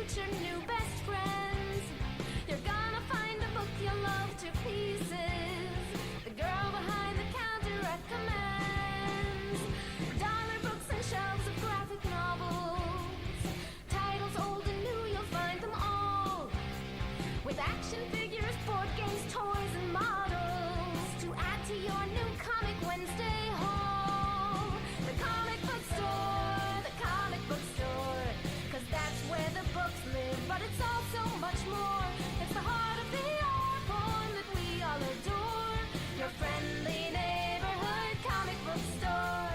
meet your new best friends. You're gonna find a book you'll love to pieces. The girl behind the counter recommends dollar books and shelves of graphic novels. Titles old and new, you'll find them all. With action figures, board games, toys, and models to add to your new Comic Wednesday haul. The comic book store, the comic book store. 'Cause that's where the books live, but it's also much more. It's the heart of the art form that we all adore. Your friendly neighborhood comic book store.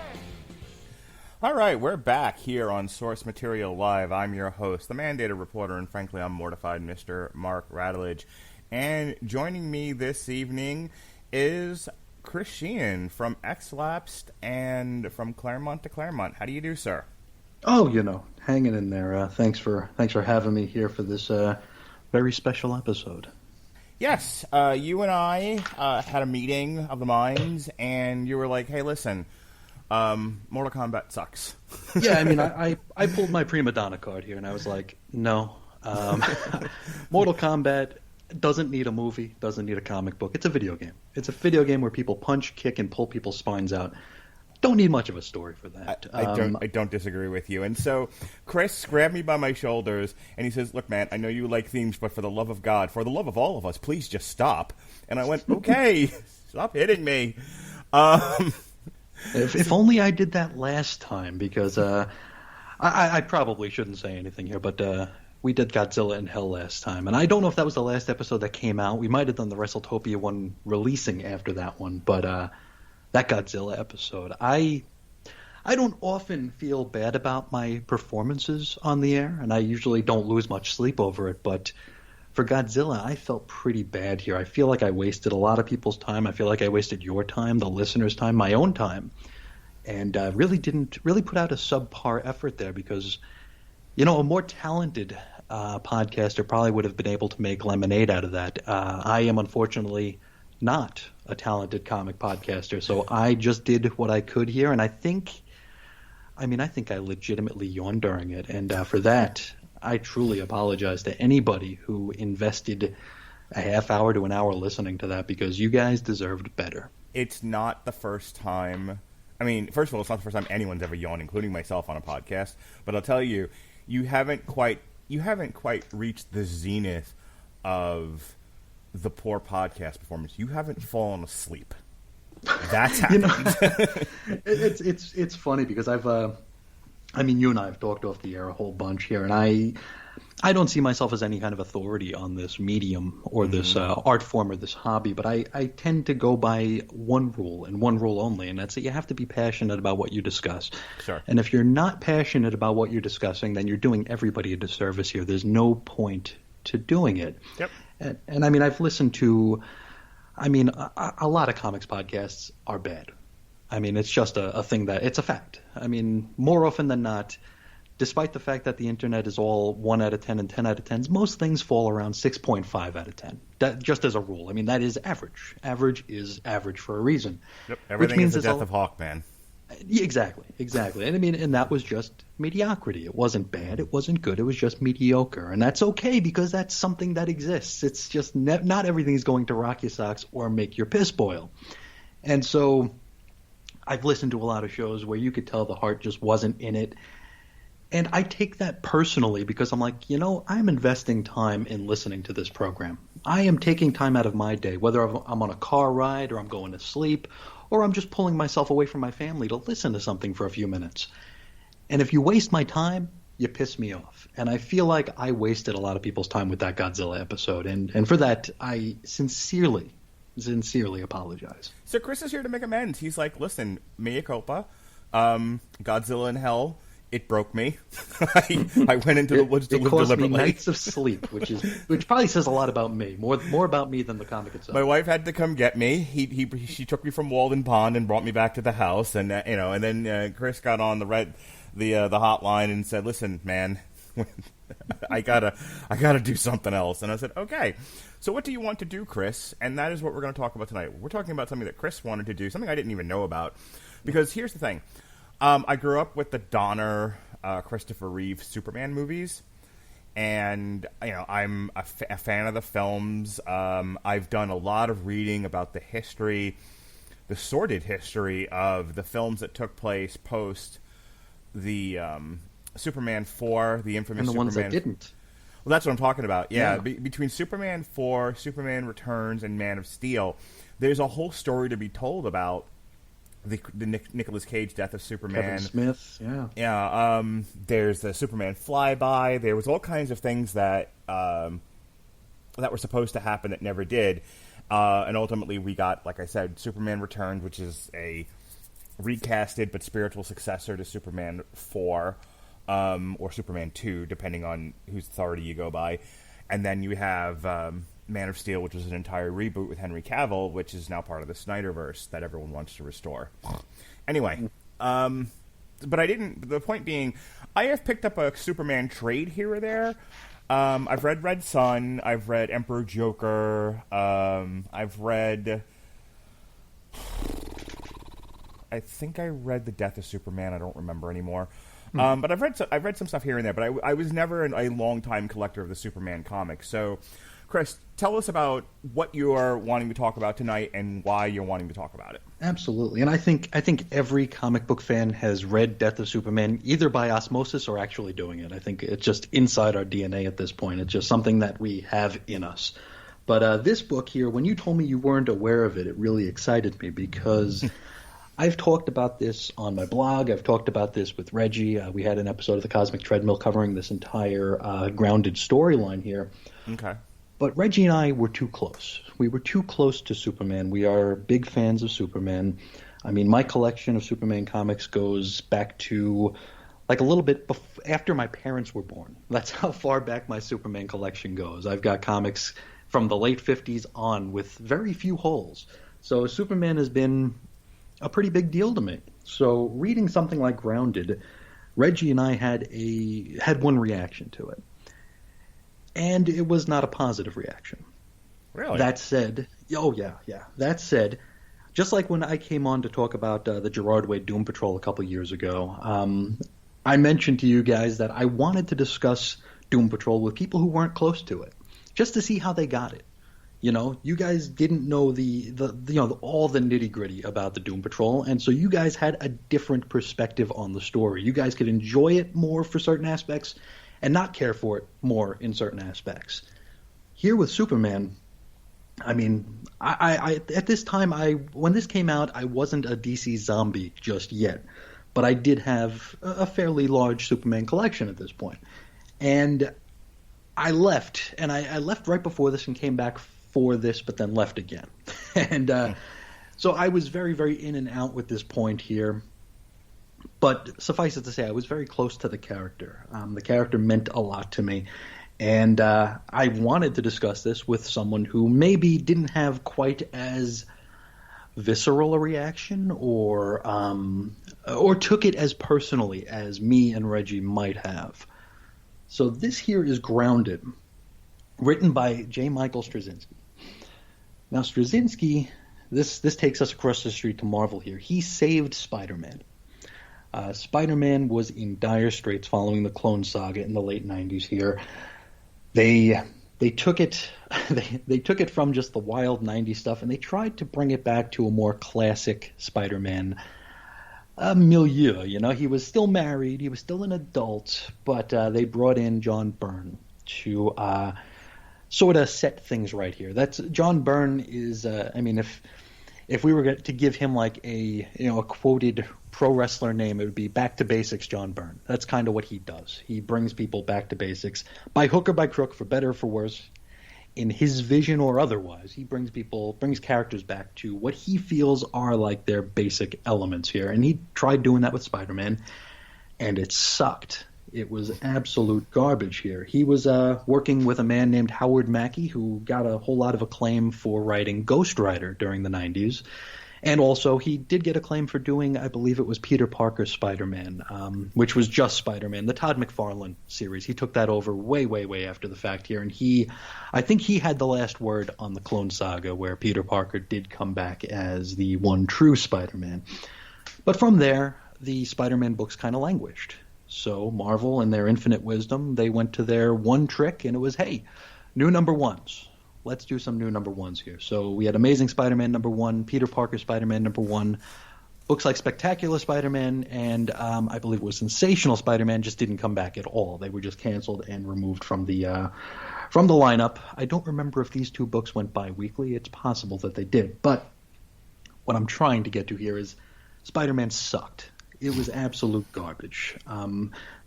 All right, we're back here on Source Material Live. I'm your host, the mandated reporter, and frankly, I'm mortified, Mr. Mark Radulich. And joining me this evening is Chris Sheehan from X-Lapsed and from Claremont to Claremont. How do you do, sir? Oh, hanging in there. Thanks for having me here for this very special episode. Yes, you and I had a meeting of the minds, and you were like, hey, listen, Mortal Kombat sucks. Yeah, I mean, I pulled my prima donna card here, and I was like, no. Mortal Kombat doesn't need a movie, doesn't need a comic book. It's a video game. It's a video game where people punch, kick, and pull people's spines out. Don't need much of a story for that. I don't disagree with you. And so Chris grabbed me by my shoulders, and he says, look, man, I know you like themes, but for the love of God, for the love of all of us, please just stop. And I went, okay, stop hitting me. If only I did that last time, because I probably shouldn't say anything here, but we did Godzilla in Hell last time, and I don't know if that was the last episode that came out. We might have done the WrestleTopia one releasing after that one, but that Godzilla episode, I don't often feel bad about my performances on the air, and I usually don't lose much sleep over it, but for Godzilla, I felt pretty bad here. I feel like I wasted a lot of people's time. I feel like I wasted your time, the listeners' time, my own time, and really didn't really put out a subpar effort there because, a more talented podcaster probably would have been able to make lemonade out of that. I am unfortunately not a talented comic podcaster, so I just did what I could here, and I think I legitimately yawned during it, and for that, I truly apologize to anybody who invested a half hour to an hour listening to that, because you guys deserved better. It's not the first time. I mean, first of all, it's not the first time anyone's ever yawned, including myself, on a podcast. But I'll tell you, you haven't quite reached the zenith of the poor podcast performance. You haven't fallen asleep. That's happened. It's funny because you and I have talked off the air a whole bunch here, and I don't see myself as any kind of authority on this medium or this art form or this hobby, but I tend to go by one rule and one rule only, and that's that you have to be passionate about what you discuss. Sure. And if you're not passionate about what you're discussing, then you're doing everybody a disservice here. There's no point to doing it. Yep. And I've listened to, a lot of comics podcasts are bad. It's just a thing it's a fact. More often than not, despite the fact that the internet is all 1 out of 10 and 10 out of 10s, most things fall around 6.5 out of 10. That just as a rule. That is average. Average is average for a reason. Yep. Everything is the death of Hawkman. Exactly. And that was just mediocrity. It wasn't bad. It wasn't good. It was just mediocre. And that's okay, because that's something that exists. It's just not everything's going to rock your socks or make your piss boil. And so I've listened to a lot of shows where you could tell the heart just wasn't in it. And I take that personally because I'm like, I'm investing time in listening to this program. I am taking time out of my day, whether I'm on a car ride or I'm going to sleep or I'm just pulling myself away from my family to listen to something for a few minutes. And if you waste my time, you piss me off. And I feel like I wasted a lot of people's time with that Godzilla episode. And for that, I sincerely apologize. So Chris is here to make amends. He's like, listen, mea culpa, Godzilla in Hell, it broke me. I went into the woods to live deliberately. It cost me nights of sleep, which probably says a lot about me, more about me than the comic itself. My wife had to come get me. She took me from Walden Pond and brought me back to the house, and and then Chris got on the hotline and said, "Listen, man, I gotta do something else." And I said, "Okay." So what do you want to do, Chris? And that is what we're going to talk about tonight. We're talking about something that Chris wanted to do, something I didn't even know about, because here's the thing. I grew up with the Donner, Christopher Reeve Superman movies, and I'm a fan of the films. I've done a lot of reading about the history, the sordid history of the films that took place post the Superman 4, the infamous and the Superman. ones that didn't. Well, that's what I'm talking about. Yeah, between Superman 4, Superman Returns, and Man of Steel, there's a whole story to be told about the Nicolas Cage death of Superman. Kevin Smith, yeah. Yeah, there's the Superman flyby. There was all kinds of things that were supposed to happen that never did. And ultimately we got, like I said, Superman Returns, which is a recasted but spiritual successor to Superman 4. Or Superman 2, depending on whose authority you go by. And then you have Man of Steel, which was an entire reboot with Henry Cavill, which is now part of the Snyderverse that everyone wants to restore. Anyway, but I didn't... The point being, I have picked up a Superman trade here or there. I've read Red Sun. I've read Emperor Joker. I've read... I think I read The Death of Superman. I don't remember anymore. But I've read some stuff here and there, but I was never a long-time collector of the Superman comics. So, Chris, tell us about what you are wanting to talk about tonight and why you're wanting to talk about it. Absolutely, and I think every comic book fan has read Death of Superman either by osmosis or actually doing it. I think it's just inside our DNA at this point. It's just something that we have in us. But this book here, when you told me you weren't aware of it, it really excited me because I've talked about this on my blog. I've talked about this with Reggie. We had an episode of the Cosmic Treadmill covering this entire grounded storyline here. Okay. But Reggie and I were too close. We were too close to Superman. We are big fans of Superman. I mean, my collection of Superman comics goes back to like a little bit after my parents were born. That's how far back my Superman collection goes. I've got comics from the late 50s on with very few holes. So Superman has been a pretty big deal to me. So reading something like Grounded, Reggie and I had one reaction to it. And it was not a positive reaction. Really? That said, That said, just like when I came on to talk about the Gerard Way Doom Patrol a couple years ago, I mentioned to you guys that I wanted to discuss Doom Patrol with people who weren't close to it, just to see how they got it. You know, you guys didn't know all the nitty-gritty about the Doom Patrol, and so you guys had a different perspective on the story. You guys could enjoy it more for certain aspects and not care for it more in certain aspects. Here with Superman, I mean, I at this time, when this came out, I wasn't a DC zombie just yet, but I did have a fairly large Superman collection at this point. And I left right before this and came back for this, but then left again. And so I was very, very in and out with this point here. But suffice it to say, I was very close to the character. The character meant a lot to me. And I wanted to discuss this with someone who maybe didn't have quite as visceral a reaction or took it as personally as me and Reggie might have. So this here is Grounded, written by JMichaelStraczynski. Now, Straczynski, this takes us across the street to Marvel here. He saved Spider-Man. Spider-Man was in dire straits following the Clone Saga in the late 90s here. They took it they took it from just the wild 90s stuff and they tried to bring it back to a more classic Spider-Man milieu. You know, he was still married, he was still an adult, but they brought in John Byrne to sort of set things right here. That's John Byrne is I mean, if we were to give him like a quoted pro wrestler name, it would be Back to Basics John Byrne. That's kind of what he does. He brings people back to basics by hook or by crook, for better or for worse, in his vision or otherwise. He brings characters back to what he feels are like their basic elements here. And he tried doing that with Spider-Man, and it sucked. It was absolute garbage here. He was working with a man named Howard Mackey, who got a whole lot of acclaim for writing Ghost Rider during the 90s. And also, he did get acclaim for doing, I believe it was Peter Parker's Spider-Man, which was just Spider-Man, the Todd McFarlane series. He took that over way, way, way after the fact here. And I think he had the last word on the Clone Saga, where Peter Parker did come back as the one true Spider-Man. But from there, the Spider-Man books kind of languished. So Marvel, in their infinite wisdom, they went to their one trick, and it was, hey, new number ones. Let's do some new number ones here. So we had Amazing Spider-Man number 1, Peter Parker Spider-Man number 1, books like Spectacular Spider-Man, and I believe it was Sensational Spider-Man just didn't come back at all. They were just canceled and removed from the lineup. I don't remember if these 2 books went bi-weekly. It's possible that they did. But what I'm trying to get to here is Spider-Man sucked. It was absolute garbage.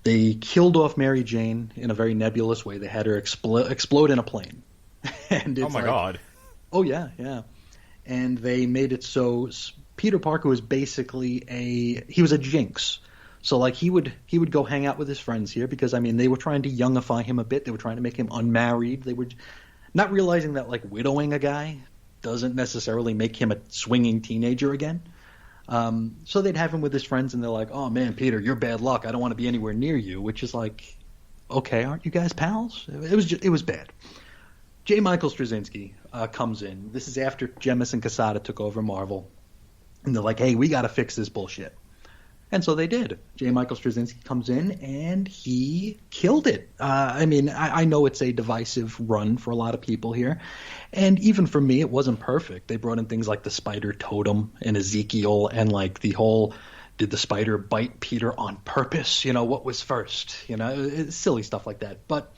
They killed off Mary Jane in a very nebulous way. They had her explode in a plane. And it's God. Oh, yeah. And they made it so Peter Parker was basically he was a jinx. So like he would go hang out with his friends here because, I mean, they were trying to youngify him a bit. They were trying to make him unmarried. They were not realizing that like widowing a guy doesn't necessarily make him a swinging teenager again. So they'd have him with his friends, and they're like, "Oh man, Peter, you're bad luck. I don't want to be anywhere near you." Which is like, okay, aren't you guys pals? It was bad. JMichaelStraczynski comes in. This is after Jemis and Quesada took over Marvel, and they're like, "Hey, we got to fix this bullshit." And so they did. JMichaelStraczynski comes in, and he killed it. I mean, I know it's a divisive run for a lot of people here, and even for me, it wasn't perfect. They brought in things like the spider totem and Ezekiel, and like the whole, did the spider bite Peter on purpose? You know, what was first? You know, it's silly stuff like that. But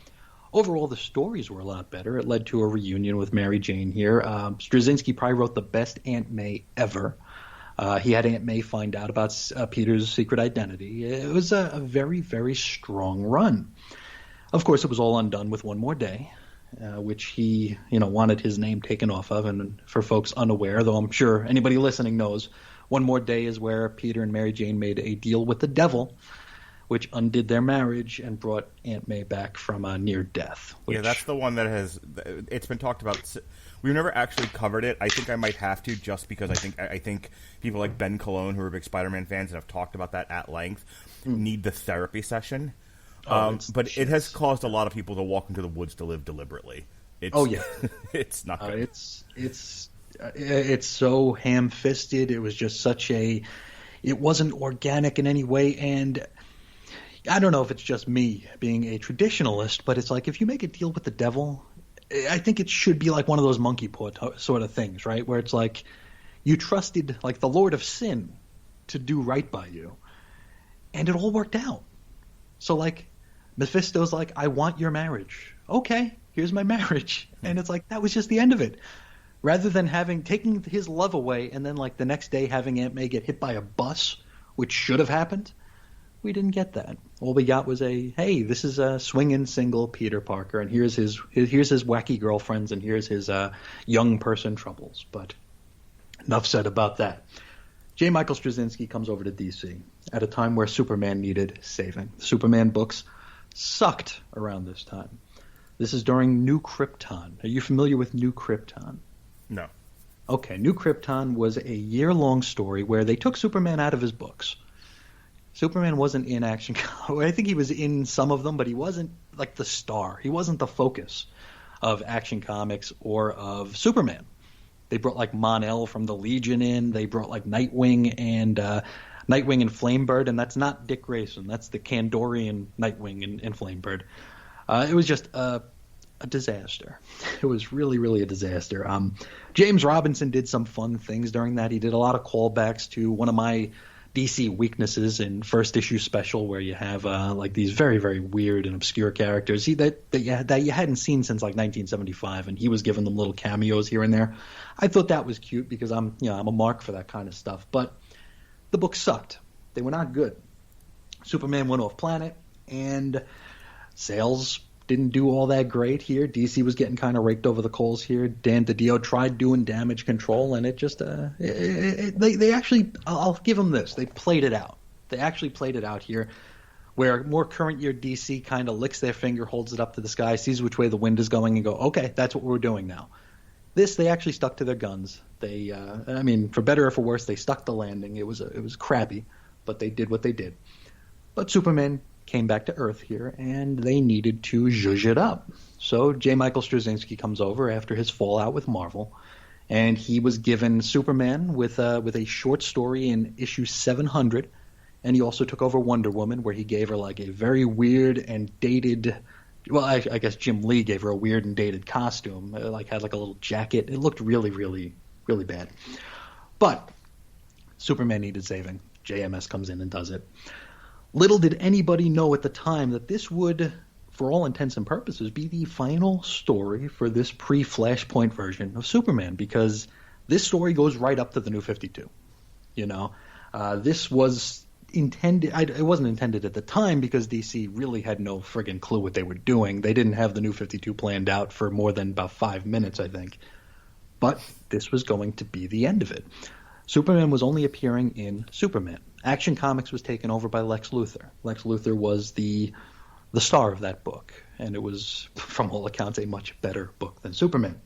overall, the stories were a lot better. It led to a reunion with Mary Jane here. Straczynski probably wrote the best Aunt May ever. He had Aunt May find out about Peter's secret identity. It was a very, very strong run. Of course, it was all undone with One More Day, which he, wanted his name taken off of. And for folks unaware, though I'm sure anybody listening knows, One More Day is where Peter and Mary Jane made a deal with the devil, which undid their marriage and brought Aunt May back from near death. Yeah, that's the one that it's been talked about. We've never actually covered it. I think I might have to, just because I think people like Ben Cologne, who are big Spider-Man fans and have talked about that at length, need the therapy session. But it has caused a lot of people to walk into the woods to live deliberately. It's not good. It's so ham-fisted. It was just it wasn't organic in any way, and I don't know if it's just me being a traditionalist, but it's like, if you make a deal with the devil, I think it should be like one of those monkey paw sort of things, right? Where it's like you trusted like the Lord of Sin to do right by you, and it all worked out. So like Mephisto's like, I want your marriage. Okay, here's my marriage. And it's like, that was just the end of it. Rather than taking his love away and then like the next day having Aunt May get hit by a bus, which should have happened, we didn't get that. All we got was hey, this is a swinging single Peter Parker, and here's his wacky girlfriends, and here's his young person troubles. But enough said about that. JMichaelStraczynski comes over to DC at a time where Superman needed saving. The Superman books sucked around this time. This is during New Krypton. Are you familiar with New Krypton? No. Okay, New Krypton was a year-long story where they took Superman out of his books. Superman wasn't in Action Comics. I think he was in some of them, but he wasn't like the star. He wasn't the focus of Action Comics or of Superman. They brought like Mon-El from the Legion in. They brought like Nightwing and Flamebird, and that's not Dick Grayson. That's the Kandorian Nightwing and Flamebird. It was just a disaster. It was really, really a disaster. James Robinson did some fun things during that. He did a lot of callbacks to one of my DC weaknesses in first issue special, where you have like these very, very weird and obscure characters that you hadn't seen since like 1975, and he was giving them little cameos here and there. I thought that was cute because I'm a mark for that kind of stuff. But the book sucked. They were not good. Superman went off planet, and sales didn't do all that great here. DC was getting kind of raked over the coals here. Dan DiDio tried doing Damage Control, and it just they actually, I'll give them this, they played it out. They actually played it out here, where more current year DC kind of licks their finger, holds it up to the sky, sees which way the wind is going, and go, okay, that's what we're doing now. This, they actually stuck to their guns. They, I mean, for better or for worse, they stuck the landing. It was crappy, but they did what they did. But Superman came back to Earth here, and they needed to zhuzh it up. So JMichaelStraczynski comes over after his fallout with Marvel, and he was given Superman with a short story in issue 700, And he also took over Wonder Woman, where he gave her like a very weird and dated. Well, I guess Jim Lee gave her a weird and dated costume. It, like had like a little jacket. It looked really, really, really bad. But Superman needed saving. JMS comes in and does it. Little did anybody know at the time that this would, for all intents and purposes, be the final story for this pre-Flashpoint version of Superman, because this story goes right up to the New 52. You know, this was intended. It wasn't intended at the time because DC really had no friggin' clue what they were doing. They didn't have the New 52 planned out for more than about 5 minutes, I think. But this was going to be the end of it. Superman was only appearing in Superman. Action Comics was taken over by Lex Luthor. Lex Luthor was the star of that book, and it was, from all accounts, a much better book than Superman.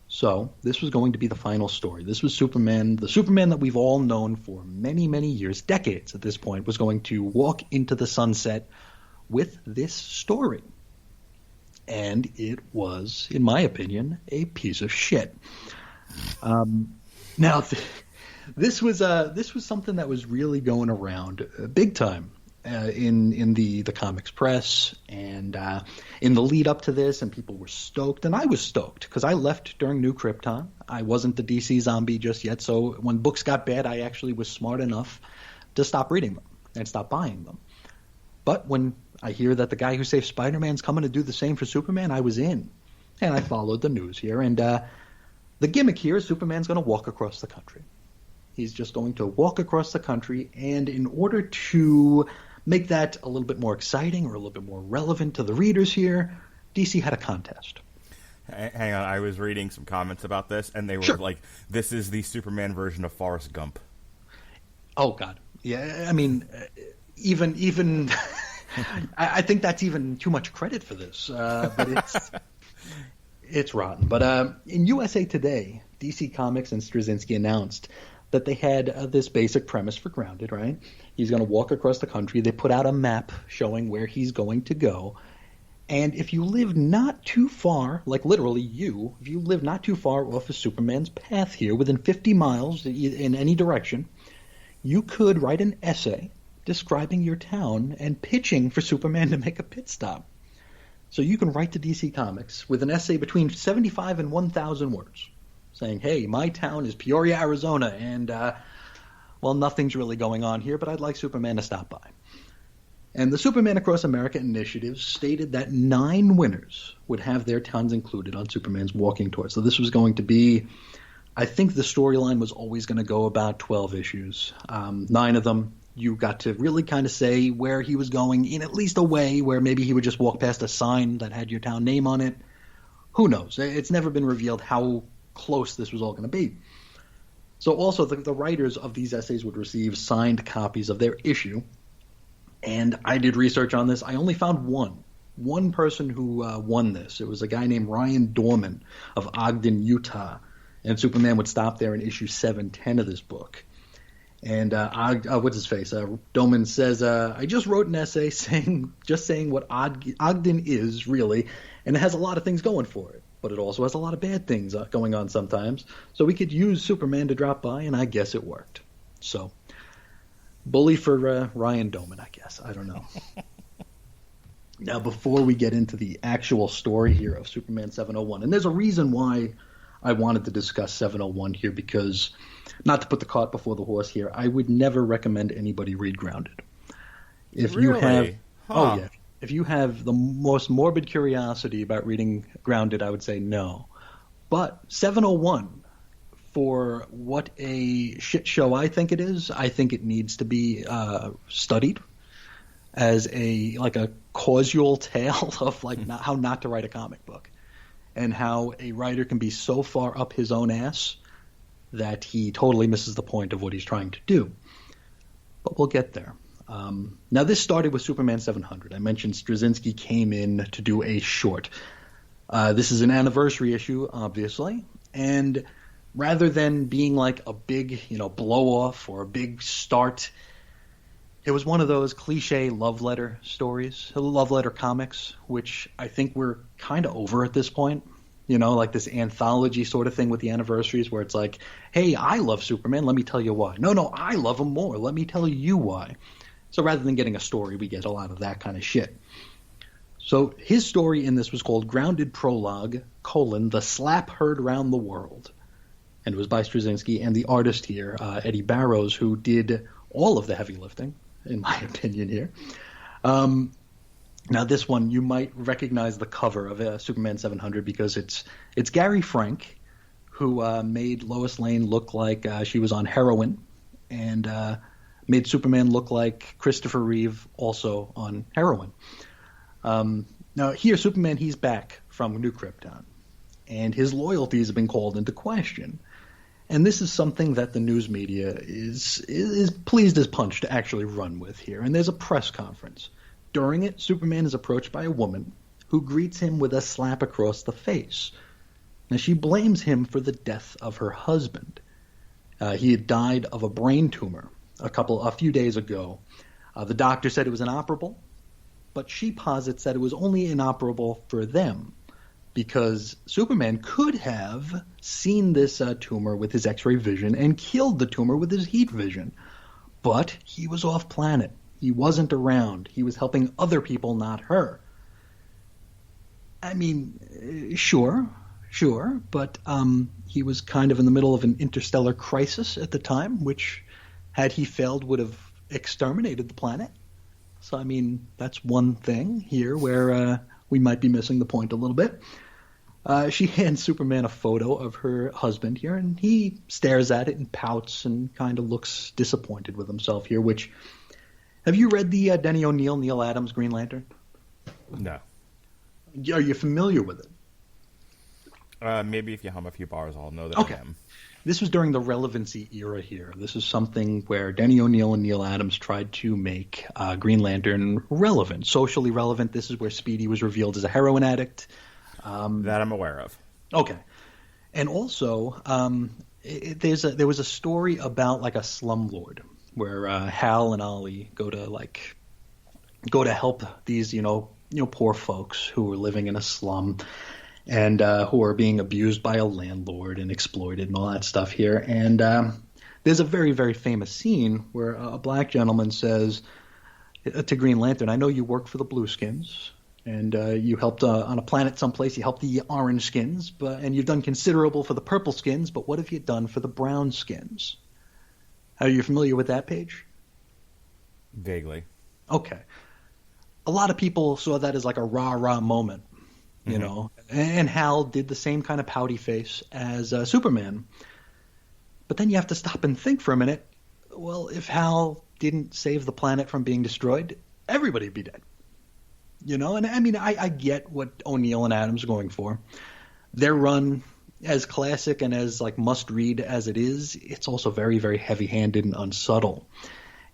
So this was going to be the final story. This was Superman, the Superman that we've all known for many, many years, decades at this point, was going to walk into the sunset with this story. And it was, in my opinion, a piece of shit. Now, this was something that was really going around big time in the comics press and in the lead up to this, and people were stoked, and I was stoked because I left during New Krypton. I wasn't the DC zombie just yet, so when books got bad, I actually was smart enough to stop reading them and stop buying them. But when I hear that the guy who saved Spider-Man's coming to do the same for Superman, I was in, and I followed the news here, and the gimmick here is Superman's going to walk across the country. He's just going to walk across the country, and in order to make that a little bit more exciting or a little bit more relevant to the readers here, DC had a contest. Hang on, I was reading some comments about this, and they were like, this is the Superman version of Forrest Gump. Oh, God. Yeah, I mean, even I think that's even too much credit for this, but it's rotten. But in USA Today, DC Comics and Straczynski announced that they had this basic premise for Grounded, right? He's going to walk across the country. They put out a map showing where he's going to go. And if you live not too far, like literally if you live not too far off of Superman's path here, within 50 miles in any direction, you could write an essay describing your town and pitching for Superman to make a pit stop. So you can write to DC Comics with an essay between 75 and 1,000 words saying, hey, my town is Peoria, Arizona, and, well, nothing's really going on here, but I'd like Superman to stop by. And the Superman Across America initiative stated that 9 winners would have their towns included on Superman's walking tour. So this was going to be, I think the storyline was always going to go about 12 issues. 9 of them, you got to really kind of say where he was going in at least a way where maybe he would just walk past a sign that had your town name on it. Who knows? It's never been revealed how close this was all going to be. So also the writers of these essays would receive signed copies of their issue. And I did research on this. I only found one person who won this. It was a guy named Ryan Dorman of Ogden, Utah. And Superman would stop there in issue 710 of this book. And what's his face? Dorman says, I just wrote an essay saying what Ogden is, really, and it has a lot of things going for it. But it also has a lot of bad things going on sometimes. So we could use Superman to drop by, and I guess it worked. So, bully for Ryan Dorman, I guess. I don't know. Now, before we get into the actual story here of Superman 701, and there's a reason why I wanted to discuss 701 here, because, not to put the cart before the horse here, I would never recommend anybody read Grounded. If you have, oh yeah, if you have the most morbid curiosity about reading Grounded, I would say no. But 701, for what a shit show I think it is, I think it needs to be studied as a causal tale of how not to write a comic book, and how a writer can be so far up his own ass that he totally misses the point of what he's trying to do. But we'll get there. Now, this started with Superman 700. I mentioned Straczynski came in to do a short. This is an anniversary issue, obviously, and rather than being like a big, blow-off or a big start, it was one of those cliche love letter stories, love letter comics, which I think we're kind of over at this point. Like this anthology sort of thing with the anniversaries where it's like, hey, I love Superman, let me tell you why. No, I love him more, let me tell you why. So rather than getting a story, we get a lot of that kind of shit. So his story in this was called Grounded Prologue, The Slap Heard Round the World. And it was by Straczynski and the artist here, Eddie Barrows, who did all of the heavy lifting, in my opinion here. Now this one, you might recognize the cover of Superman 700 because it's Gary Frank, who made Lois Lane look like she was on heroin, and made Superman look like Christopher Reeve, also on heroin. Now here, Superman, he's back from New Krypton, and his loyalties have been called into question. And this is something that the news media is pleased as punch to actually run with here. And there's a press conference. During it, Superman is approached by a woman who greets him with a slap across the face. Now, she blames him for the death of her husband. He had died of a brain tumor a few days ago. The doctor said it was inoperable, but she posits that it was only inoperable for them, because Superman could have seen this tumor with his X-ray vision and killed the tumor with his heat vision. But he was off planet. He wasn't around. He was helping other people, not her. I mean, sure, but he was kind of in the middle of an interstellar crisis at the time, which, had he failed, would have exterminated the planet. So, I mean, that's one thing here where we might be missing the point a little bit. She hands Superman a photo of her husband here, and he stares at it and pouts and kind of looks disappointed with himself here, which... Have you read the Denny O'Neil, Neil Adams Green Lantern? No. Are you familiar with it? Maybe if you hum a few bars, I'll know that Okay. I am. This was during the relevancy era here. This is something where Denny O'Neil and Neil Adams tried to make Green Lantern relevant, socially relevant. This is where Speedy was revealed as a heroin addict. That I'm aware of. Okay. And also, there was a story about like a slumlord where Hal and Ollie go to help these poor folks who are living in a slum and who are being abused by a landlord and exploited and all that stuff here. And there's a very, very famous scene where a black gentleman says to Green Lantern, "I know you work for the Blueskins, and you helped on a planet someplace. You helped the Orange Skins, and you've done considerable for the Purple Skins. But what have you done for the Brown Skins?" Are you familiar with that page? Vaguely. Okay. A lot of people saw that as like a rah-rah moment, you know. And Hal did the same kind of pouty face as Superman. But then you have to stop and think for a minute. Well, if Hal didn't save the planet from being destroyed, everybody would be dead. You know? And I mean, I get what O'Neil and Adams are going for. Their run, as classic and as like must read as it is, it's also very, very heavy-handed and unsubtle.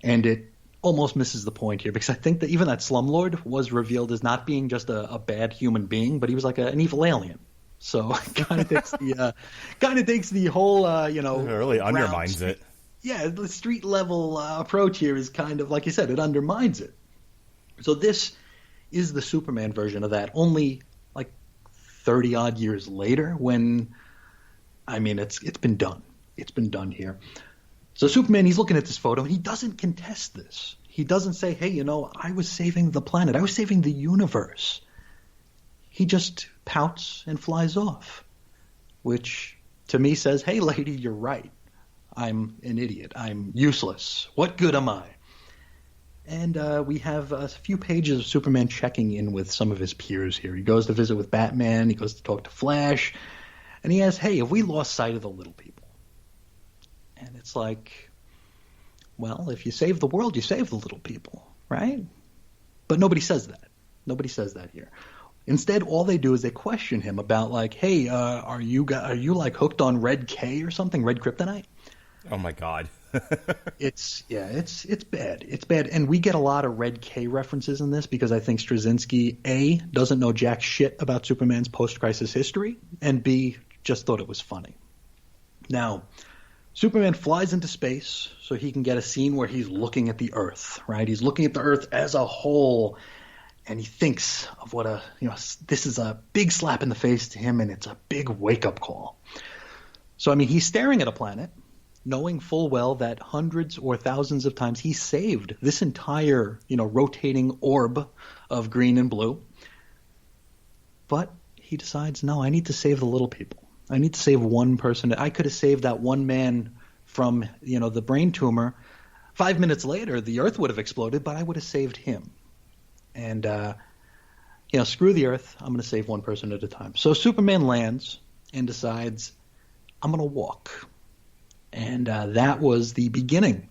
And it almost misses the point here, because I think that even that slumlord was revealed as not being just a bad human being, but he was like an evil alien. So it kind of takes the whole it really undermines it. Yeah, the street level approach here is kind of, like you said, it undermines it. So this is the Superman version of that, only 30 odd years later, when, I mean, it's been done. It's been done here. So Superman, he's looking at this photo and he doesn't contest this. He doesn't say, hey, I was saving the planet. I was saving the universe. He just pouts and flies off, which to me says, hey, lady, you're right. I'm an idiot. I'm useless. What good am I? And we have a few pages of Superman checking in with some of his peers here. He goes to visit with Batman. He goes to talk to Flash. And he asks, hey, have we lost sight of the little people? And it's like, well, if you save the world, you save the little people, right? But nobody says that. Nobody says that here. Instead, all they do is they question him about, like, hey, are you like hooked on Red K or something, Red Kryptonite? Oh my God. It's bad. It's bad. And we get a lot of Red K references in this because I think Straczynski, A, doesn't know jack shit about Superman's post-crisis history, and B, just thought it was funny. Now, Superman flies into space so he can get a scene where he's looking at the Earth, right? He's looking at the Earth as a whole, and he thinks of what this is a big slap in the face to him, and it's a big wake-up call. So, I mean, he's staring at a planet knowing full well that hundreds or thousands of times he saved this entire, rotating orb of green and blue. But he decides, no, I need to save the little people. I need to save one person. I could have saved that one man from, the brain tumor. 5 minutes later, the Earth would have exploded, but I would have saved him. And, screw the Earth. I'm going to save one person at a time. So Superman lands and decides, I'm going to walk. And that was the beginning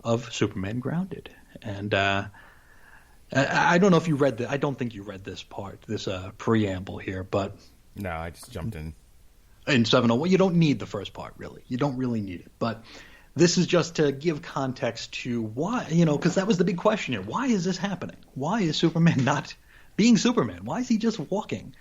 of Superman Grounded. And I don't know if you read I don't think you read this part, this preamble here, but No, I just jumped in. In 701, you don't need the first part, really. You don't really need it. But this is just to give context to why, because that was the big question here. Why is this happening? Why is Superman not being Superman? Why is he just walking?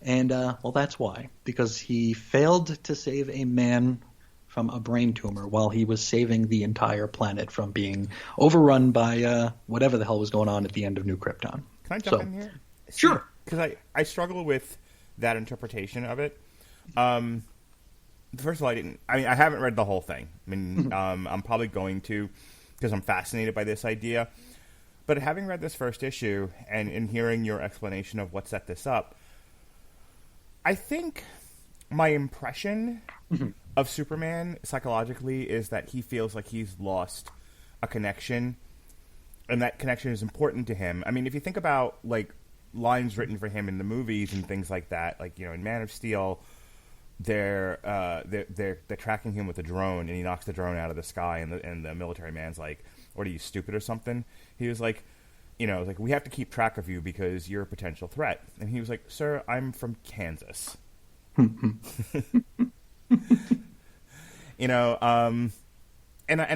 And, that's why. Because he failed to save a man from a brain tumor while he was saving the entire planet from being overrun by whatever the hell was going on at the end of New Krypton. Can I jump in here? Sure. Because I struggle with that interpretation of it. First of all, I haven't read the whole thing. I'm probably going to because I'm fascinated by this idea. But having read this first issue and hearing your explanation of what set this up, I think my impression of Superman psychologically is that he feels like he's lost a connection, and that connection is important to him. I mean, if you think about like lines written for him in the movies and things like that, like in Man of Steel, they're tracking him with a drone, and he knocks the drone out of the sky, and the military man's like, "What are you, stupid or something?" He was like, like, "We have to keep track of you because you're a potential threat." And he was like, "Sir, I'm from Kansas." And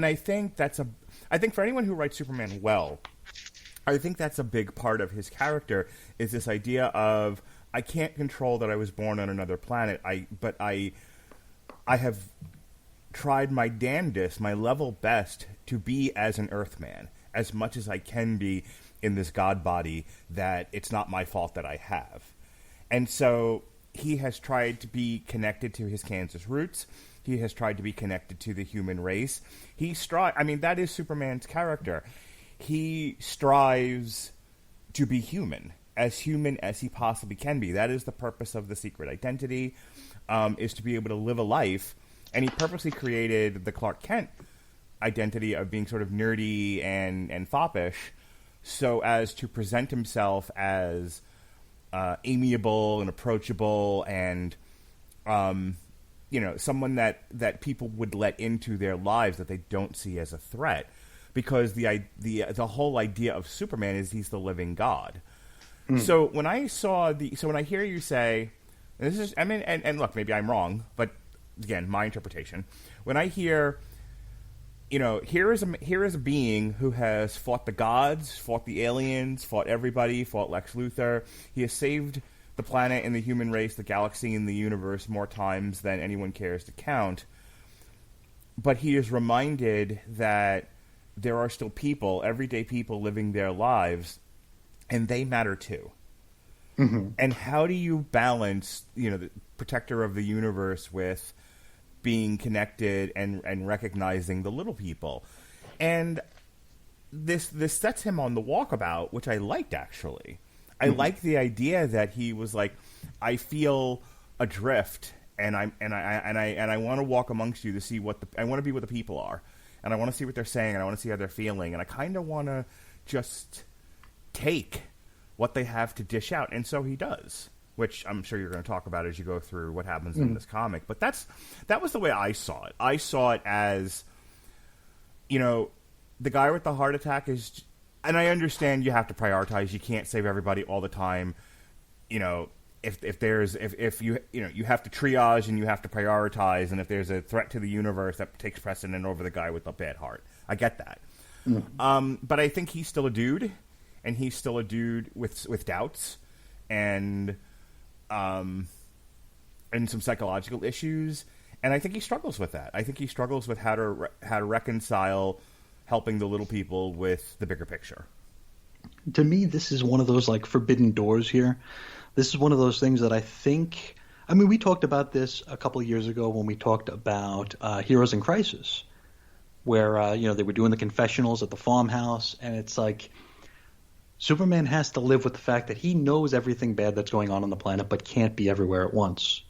I think I think for anyone who writes Superman well, I think that's a big part of his character, is this idea of, I can't control that I was born on another planet, but I have tried my damnedest, my level best, to be as an Earthman, as much as I can be in this God body that it's not my fault that I have. And so he has tried to be connected to his Kansas roots. He has tried to be connected to the human race. That is Superman's character. He strives to be human as he possibly can be. That is the purpose of the secret identity, is to be able to live a life. And he purposely created the Clark Kent identity of being sort of nerdy and foppish, so as to present himself as amiable and approachable and someone that people would let into their lives that they don't see as a threat, because the whole idea of Superman is he's the living God. So when I hear you say, and this is, and look, maybe I'm wrong, but again, my interpretation. When I hear, here is a being who has fought the gods, fought the aliens, fought everybody, fought Lex Luthor. He has saved the planet and the human race, the galaxy and the universe more times than anyone cares to count. But he is reminded that there are still people, everyday people, living their lives, and they matter too. Mm-hmm. And how do you balance, the protector of the universe with being connected and recognizing the little people? And this sets him on the walkabout, which I liked, actually. I like the idea that he was like, I feel adrift, and I want to walk amongst you to see I want to be what the people are, and I want to see what they're saying, and I want to see how they're feeling, and I kind of want to just take what they have to dish out, and so he does, which I'm sure you're going to talk about as you go through what happens in this comic. But that was the way I saw it. I saw it as, the guy with the heart attack is. And I understand you have to prioritize. You can't save everybody all the time. If you have to triage and you have to prioritize, and if there's a threat to the universe, that takes precedent over the guy with the bad heart. I get that. But I think he's still a dude, and he's still a dude with doubts and some psychological issues. And I think he struggles with that. I think he struggles with how to reconcile helping the little people with the bigger picture. To me, this is one of those forbidden doors here. This is one of those things that I think I mean, we talked about this a couple of years ago when we talked about Heroes in Crisis, where they were doing the confessionals at the farmhouse, and it's like Superman has to live with the fact that he knows everything bad that's going on the planet, but can't be everywhere at once.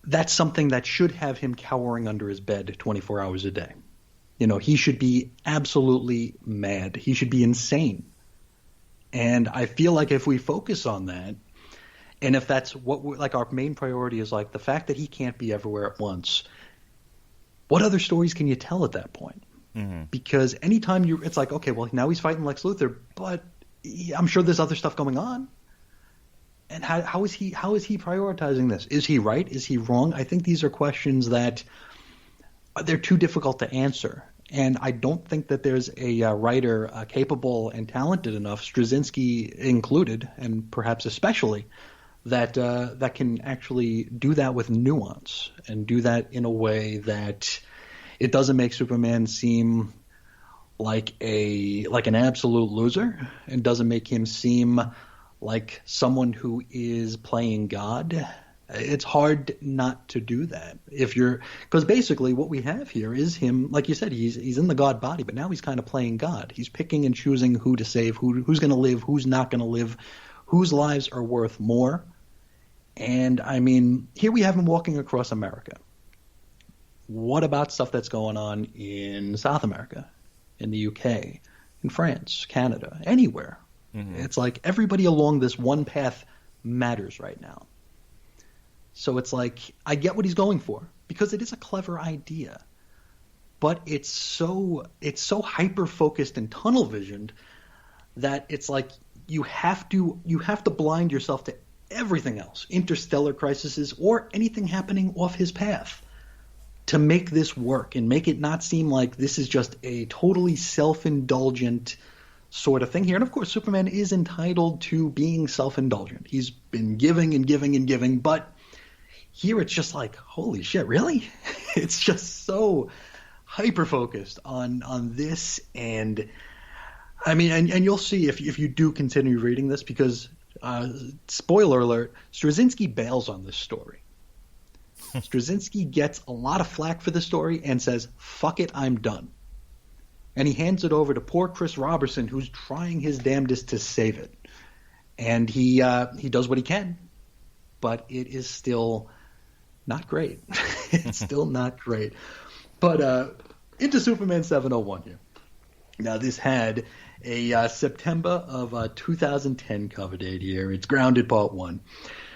That's something that should have him cowering under his bed 24 hours a day. He should be absolutely mad. He should be insane. And I feel like if we focus on that, and if that's what our main priority is, like the fact that he can't be everywhere at once, what other stories can you tell at that point? Mm-hmm. Because anytime it's like, okay, well, now he's fighting Lex Luthor, but I'm sure there's other stuff going on. And how is he prioritizing this? Is he right? Is he wrong? I think these are questions that they're too difficult to answer. And I don't think that there's a writer capable and talented enough, Straczynski included, and perhaps especially, that can actually do that with nuance and do that in a way that it doesn't make Superman seem like an absolute loser, and doesn't make him seem like someone who is playing God. It's hard not to do that because basically what we have here is him, like you said, he's in the God body, but now he's kind of playing God. He's picking and choosing who to save, who's going to live, who's not going to live, whose lives are worth more. And I mean, here we have him walking across America. What about stuff that's going on in South America, in the UK, in France, Canada, anywhere? Mm-hmm. It's like everybody along this one path matters right now. So it's like, I get what he's going for, because it is a clever idea, but it's so hyper-focused and tunnel-visioned that it's like you have to blind yourself to everything else, interstellar crises or anything happening off his path, to make this work and make it not seem like this is just a totally self-indulgent sort of thing here. And of course, Superman is entitled to being self-indulgent. He's been giving and giving and giving, but here it's just like, holy shit, really? It's just so hyper-focused on this. And I mean, and you'll see if you do continue reading this, because spoiler alert, Straczynski bails on this story. Straczynski gets a lot of flack for the story and says, fuck it, I'm done. And he hands it over to poor Chris Robertson, who's trying his damnedest to save it. And he does what he can, but it is still not great. It's still not great. But into Superman 701 here. Now, this had a September of 2010 cover date here. It's Grounded Part 1.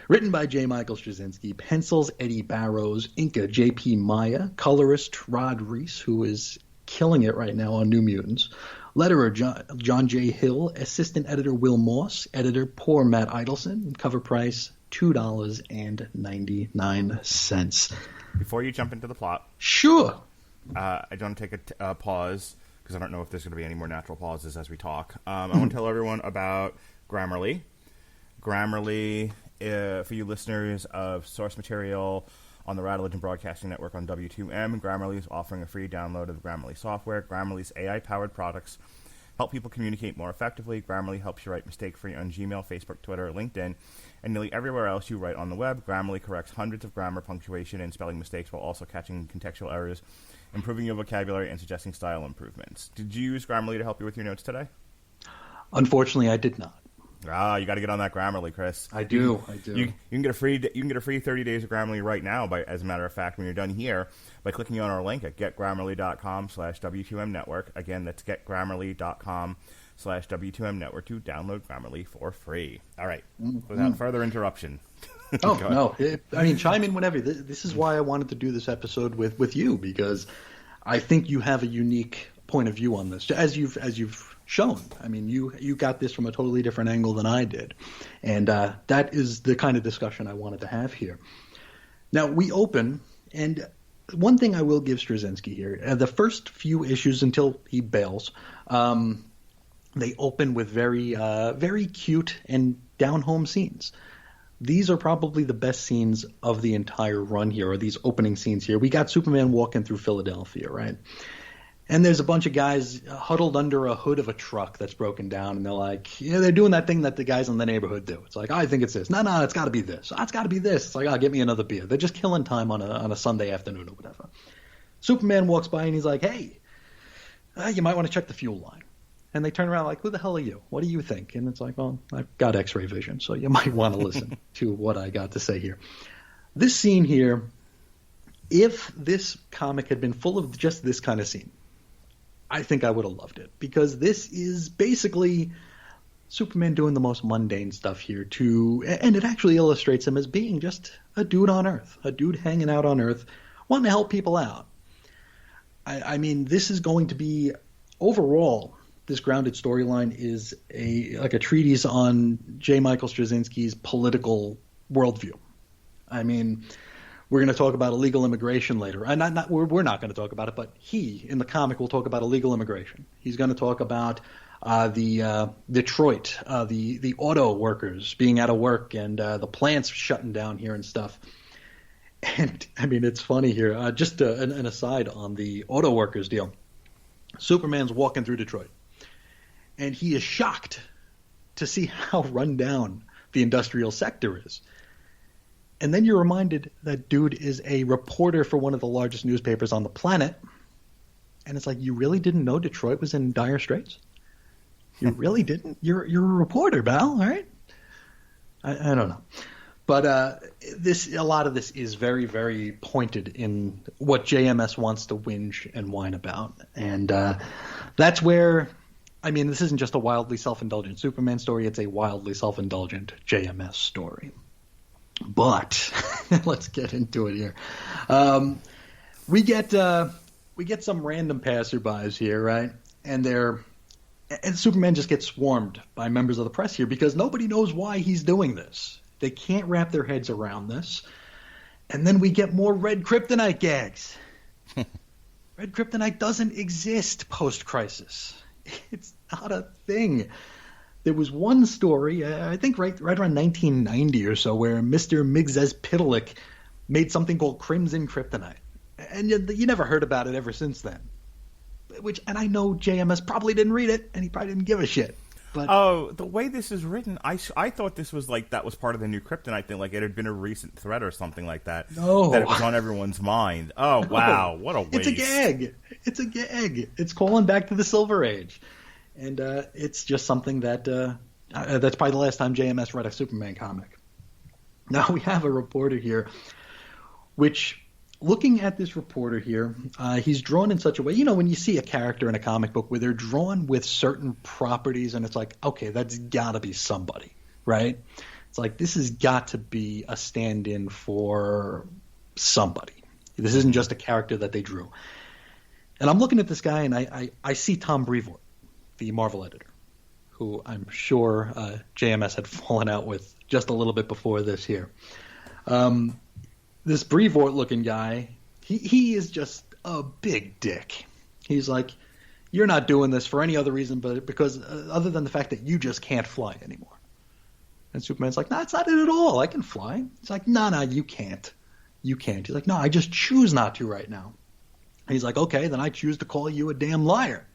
Written by JMichaelStraczynski, pencils Eddie Barrows, inker J.P. Maya, colorist Rod Reese, who is killing it right now on New Mutants, letterer John J. Hill, assistant editor Will Moss, editor poor Matt Idelson, cover price $2.99. Before you jump into the plot, sure. I don't take a pause, because I don't know if there's going to be any more natural pauses as we talk. I want to tell everyone about Grammarly. Grammarly, for you listeners of source material on the Radulich and Broadcasting Network on W2M, Grammarly is offering a free download of the Grammarly software. Grammarly's AI-powered products help people communicate more effectively. Grammarly helps you write mistake-free on Gmail, Facebook, Twitter, LinkedIn, and nearly everywhere else you write on the web. Grammarly corrects hundreds of grammar, punctuation, and spelling mistakes while also catching contextual errors, improving your vocabulary, and suggesting style improvements. Did you use Grammarly to help you with your notes today? Unfortunately, I did not. You got to get on that Grammarly, Chris. I do. You can get a free 30 days of Grammarly right now. As a matter of fact, when you're done here, by clicking on our link at getgrammarly.com/W2M network. Again, that's getgrammarly.com/W2M network to download Grammarly for free. All right, without further interruption. No. Chime in whenever. This is why I wanted to do this episode with you, because I think you have a unique point of view on this, as you've shown. I mean, you got this from a totally different angle than I did, and that is the kind of discussion I wanted to have here. Now, we open, and one thing I will give Straczynski here, the first few issues until he bails, they open with very, very cute and down-home scenes. These are probably the best scenes of the entire run here, or these opening scenes here. We got Superman walking through Philadelphia, right? And there's a bunch of guys huddled under a hood of a truck that's broken down, and they're like, yeah, they're doing that thing that the guys in the neighborhood do. It's like, I think it's this. No, it's got to be this. Oh, it's got to be this. It's like, oh, get me another beer. They're just killing time on a Sunday afternoon or whatever. Superman walks by and he's like, hey, you might want to check the fuel line. And they turn around like, who the hell are you? What do you think? And it's like, well, I've got X-ray vision, so you might want to listen to what I got to say here. This scene here, if this comic had been full of just this kind of scene, I think I would have loved it, because this is basically Superman doing the most mundane stuff here and it actually illustrates him as being just a dude on Earth, a dude hanging out on Earth, wanting to help people out. I mean, this is going to be, overall, this grounded storyline is like a treatise on JMichaelStraczynski's political worldview. I mean, we're going to talk about illegal immigration later. And we're not going to talk about it, but he, in the comic, will talk about illegal immigration. He's going to talk about the Detroit, the auto workers being out of work and the plants shutting down here and stuff. And, I mean, it's funny here. Just an aside on the auto workers deal. Superman's walking through Detroit, and he is shocked to see how run down the industrial sector is. And then you're reminded that dude is a reporter for one of the largest newspapers on the planet. And it's like, you really didn't know Detroit was in dire straits? You really didn't? You're a reporter, Val, all right? I don't know. But a lot of this is very, very pointed in what JMS wants to whinge and whine about. And that's where, I mean, this isn't just a wildly self-indulgent Superman story. It's a wildly self-indulgent JMS story. But let's get into it here. We get some random passerbys here, right? And Superman just gets swarmed by members of the press here because nobody knows why he's doing this. They can't wrap their heads around this. And then we get more red kryptonite gags. Red kryptonite doesn't exist post-crisis. It's not a thing. There was one story, I think right around 1990 or so, where Mr. Migzez-Pitalik made something called Crimson Kryptonite. And you never heard about it ever since then. And I know JMS probably didn't read it, and he probably didn't give a shit. But the way this is written, I thought this was like that was part of the new Kryptonite thing, like it had been a recent threat or something like that. No. That it was on everyone's mind. Oh, no. Wow, what a waste. It's a gag. It's calling back to the Silver Age. And it's just something that that's probably the last time JMS read a Superman comic. Now we have a reporter here, which, looking at this reporter here, he's drawn in such a way, you know, when you see a character in a comic book where they're drawn with certain properties and it's like, okay, that's got to be somebody, right? It's like, this has got to be a stand-in for somebody. This isn't just a character that they drew. And I'm looking at this guy and I see Tom Brevoort, the Marvel editor, who I'm sure JMS had fallen out with just a little bit before this here. This Brevoort-looking guy, he is just a big dick. He's like, you're not doing this for any other reason but because other than the fact that you just can't fly anymore. And Superman's like, no, that's not it at all. I can fly. He's like, no, you can't. You can't. He's like, no, I just choose not to right now. And he's like, okay, then I choose to call you a damn liar.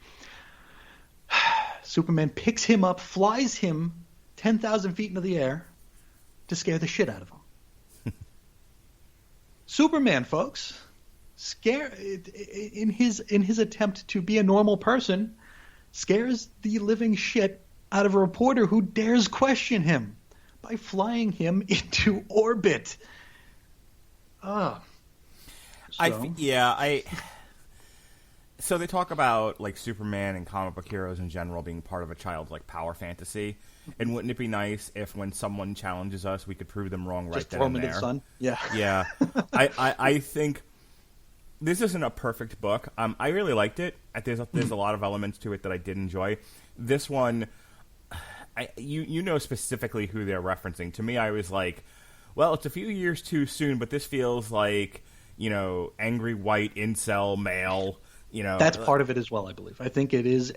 Superman picks him up, flies him 10,000 feet into the air to scare the shit out of him. Superman, folks, in his attempt to be a normal person, scares the living shit out of a reporter who dares question him by flying him into orbit. So they talk about like Superman and comic book heroes in general being part of a child's like power fantasy. And wouldn't it be nice if when someone challenges us, we could prove them wrong right then and there? Just throw them in the sun? Yeah. Yeah. I think this isn't a perfect book. I really liked it. There's a lot of elements to it that I did enjoy. This one, you know specifically who they're referencing. To me, I was like, well, it's a few years too soon, but this feels like, you know, angry white incel male. You know, that's part of it as well, I believe. I think it is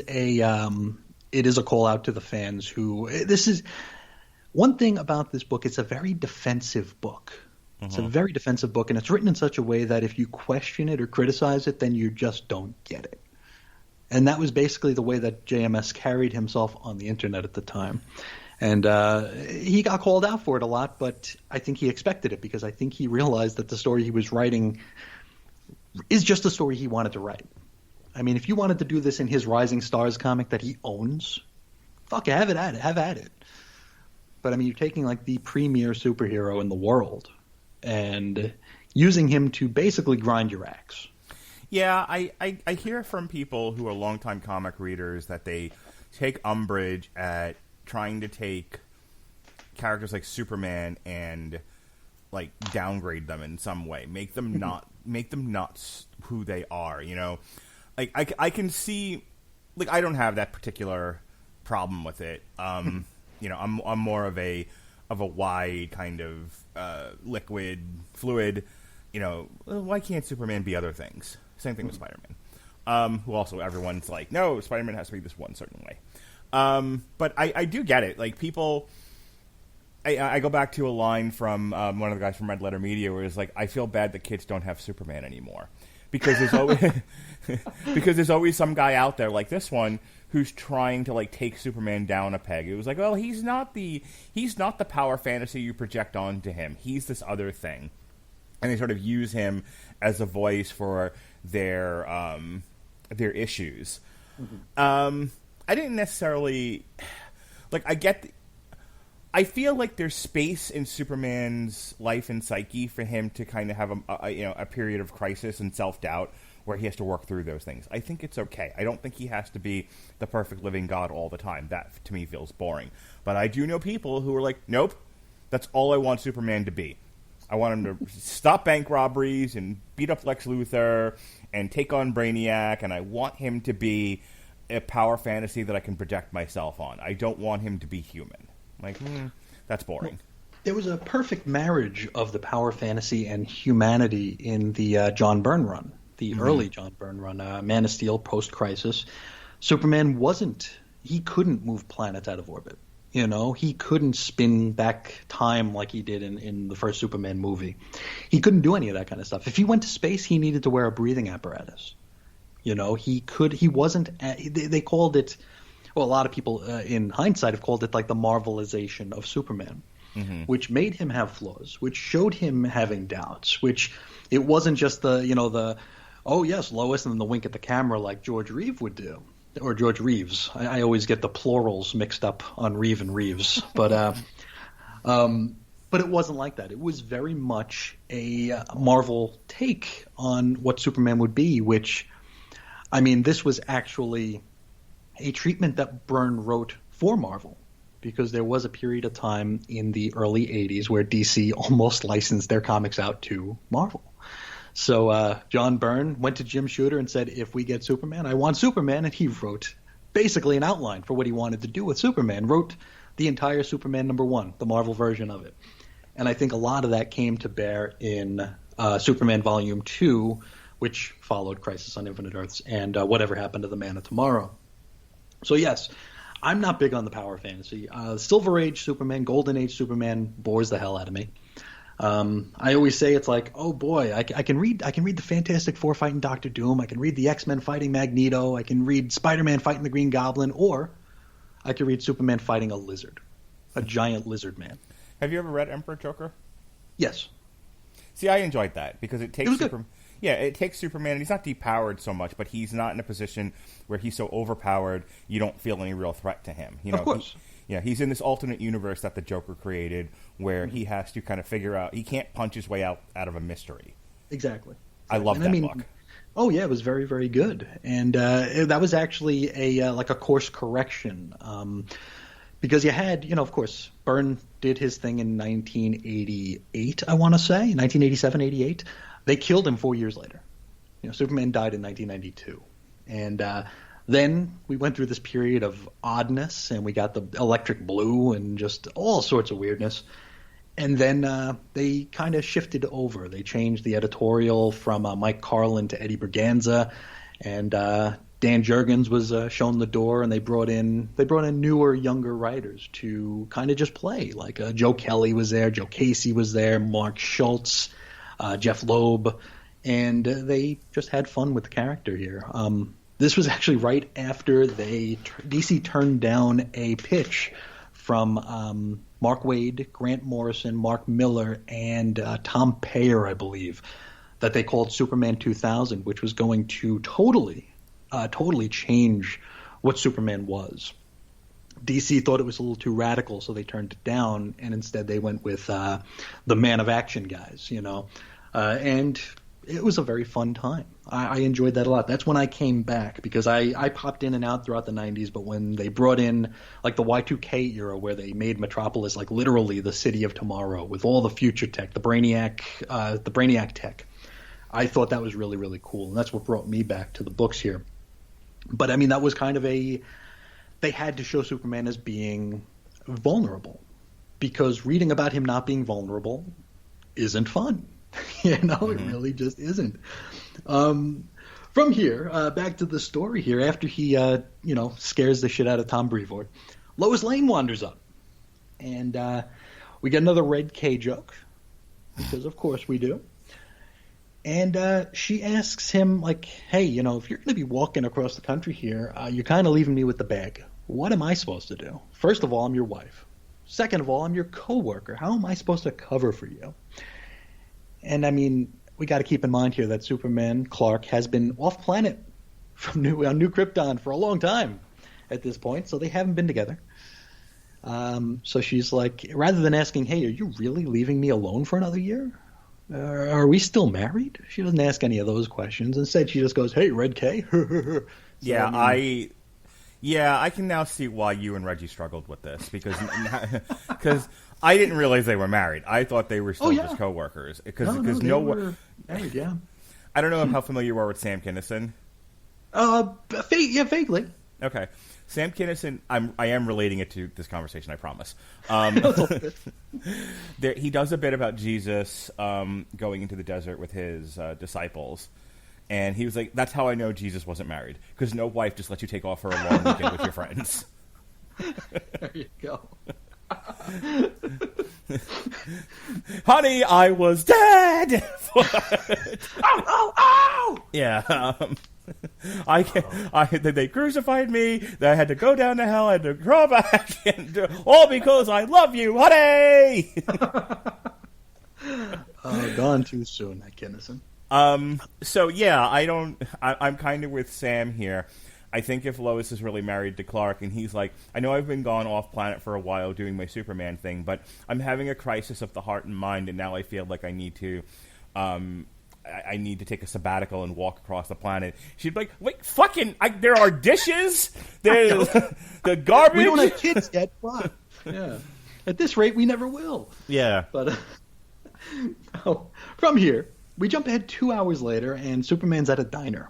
a call out to the fans who this is one thing about this book. It's a very defensive book. It's a very defensive book, and it's written in such a way that if you question it or criticize it, then you just don't get it. And that was basically the way that JMS carried himself on the internet at the time. And he got called out for it a lot, but I think he expected it because I think he realized that the story he was writing is just the story he wanted to write. I mean, if you wanted to do this in his Rising Stars comic that he owns, fuck, have at it. But I mean, you're taking like the premier superhero in the world and using him to basically grind your axe. Yeah, I hear from people who are longtime comic readers that they take umbrage at trying to take characters like Superman and like downgrade them in some way, make them not who they are. You know, like I can see, like I don't have that particular problem with it. You know, I'm more of a wide kind of liquid fluid. You know, why can't Superman be other things? Same thing with Spider-Man. Who also everyone's like, no, Spider-Man has to be this one certain way. But I do get it. Like people, I go back to a line from one of the guys from Red Letter Media where it's like, I feel bad that kids don't have Superman anymore because there's always some guy out there like this one who's trying to like take Superman down a peg. It was like, well, he's not the power fantasy you project onto him. He's this other thing, and they sort of use him as a voice for their issues. Mm-hmm. I didn't necessarily like. I feel like there's space in Superman's life and psyche for him to kind of have a period of crisis and self-doubt where he has to work through those things. I think it's okay. I don't think he has to be the perfect living God all the time. That, to me, feels boring. But I do know people who are like, nope, that's all I want Superman to be. I want him to stop bank robberies and beat up Lex Luthor and take on Brainiac, and I want him to be a power fantasy that I can project myself on. I don't want him to be human. Like, that's boring. There was a perfect marriage of the power fantasy and humanity in the John Byrne run, the early John Byrne run, Man of Steel, post-Crisis. Superman he couldn't move planets out of orbit. You know, he couldn't spin back time like he did in the first Superman movie. He couldn't do any of that kind of stuff. If he went to space, he needed to wear a breathing apparatus. You know, he wasn't, they called it, well, a lot of people in hindsight have called it like the Marvelization of Superman, which made him have flaws, which showed him having doubts, which it wasn't just oh yes, Lois, and then the wink at the camera like George Reeves would do, or George Reeves. I always get the plurals mixed up on Reeve and Reeves, but it wasn't like that. It was very much a Marvel take on what Superman would be, which, I mean, this was actually a treatment that Byrne wrote for Marvel, because there was a period of time in the early 80s where DC almost licensed their comics out to Marvel. So John Byrne went to Jim Shooter and said, if we get Superman, I want Superman. And he wrote basically an outline for what he wanted to do with Superman, wrote the entire Superman #1, the Marvel version of it. And I think a lot of that came to bear in Superman Volume 2, which followed Crisis on Infinite Earths and Whatever Happened to the Man of Tomorrow. So yes, I'm not big on the power fantasy. Silver Age Superman, Golden Age Superman bores the hell out of me. I always say it's like, oh boy, I can read the Fantastic Four fighting Doctor Doom. I can read the X-Men fighting Magneto. I can read Spider-Man fighting the Green Goblin, or I can read Superman fighting a lizard, a giant lizard man. Have you ever read Emperor Joker? Yes. See, I enjoyed that because it takes Superman. Yeah, it takes Superman, and he's not depowered so much, but he's not in a position where he's so overpowered you don't feel any real threat to him. You know, of course. He's in this alternate universe that the Joker created where he has to kind of figure out, he can't punch his way out of a mystery. Exactly. I love that book. Oh yeah, it was very, very good, and that was actually a course correction, because you had, of course, Byrne did his thing in 1988, I want to say, 1987, 88. They killed him 4 years later. Superman died in 1992, and then we went through this period of oddness, and we got the Electric Blue and just all sorts of weirdness. And then they kind of shifted over. They changed the editorial from Mike Carlin to Eddie Berganza, and Dan Jurgens was shown the door, and they brought in newer, younger writers to kind of just play. Like Joe Kelly was there, Joe Casey was there, Mark Schultz, Jeff Loeb, and they just had fun with the character here. This was actually right after DC turned down a pitch from Mark Waid, Grant Morrison, Mark Miller, and Tom Payer, I believe, that they called Superman 2000, which was going to totally change what Superman was. DC thought it was a little too radical, so they turned it down, and instead they went with the Man of Action guys, and it was a very fun time. I enjoyed that a lot. That's when I came back, because I popped in and out throughout the 90s, but when they brought in like the Y2K era, where they made Metropolis like literally the city of tomorrow with all the future tech, the Brainiac tech, I thought that was really, really cool, and that's what brought me back to the books here. But I mean, that was kind of they had to show Superman as being vulnerable, because reading about him not being vulnerable isn't fun. It really just isn't. From here, back to the story here, after he, scares the shit out of Tom Brevoort, Lois Lane wanders up, and we get another Red K joke, because of course we do. And she asks him, like, hey, if you're going to be walking across the country here, you're kind of leaving me with the bag. What am I supposed to do? First of all, I'm your wife. Second of all, I'm your coworker. How am I supposed to cover for you? And, I mean, we got to keep in mind here that Superman, Clark, has been off-planet from New Krypton for a long time at this point, so they haven't been together. So she's like, rather than asking, hey, are you really leaving me alone for another year? Are we still married? She doesn't ask any of those questions. Instead, she just goes, hey, Red K. So, I can now see why you and Reggie struggled with this, because I didn't realize they were married. I thought they were still just co-workers. They were married, yeah. I don't know how familiar you are with Sam Kinison. Vaguely. Okay. Sam Kinison, I am relating it to this conversation, I promise. He does a bit about Jesus going into the desert with his disciples. And he was like, that's how I know Jesus wasn't married. Because no wife just lets you take off for a long weekend with your friends. There you go. Honey, I was dead! Ow! Yeah. They crucified me. I had to go down to hell. I had to crawl back, and all because I love you, honey. Gone too soon, that Kinnison. So yeah, I'm kind of with Sam here. I think if Lois is really married to Clark, and he's like, I know I've been gone off planet for a while doing my Superman thing, but I'm having a crisis of the heart and mind, and now I feel like I need to. I need to take a sabbatical and walk across the planet. She'd be like, wait, there are dishes? There's the garbage? We don't have kids yet, but yeah. At this rate, we never will. Yeah. But from here, we jump ahead 2 hours later, and Superman's at a diner.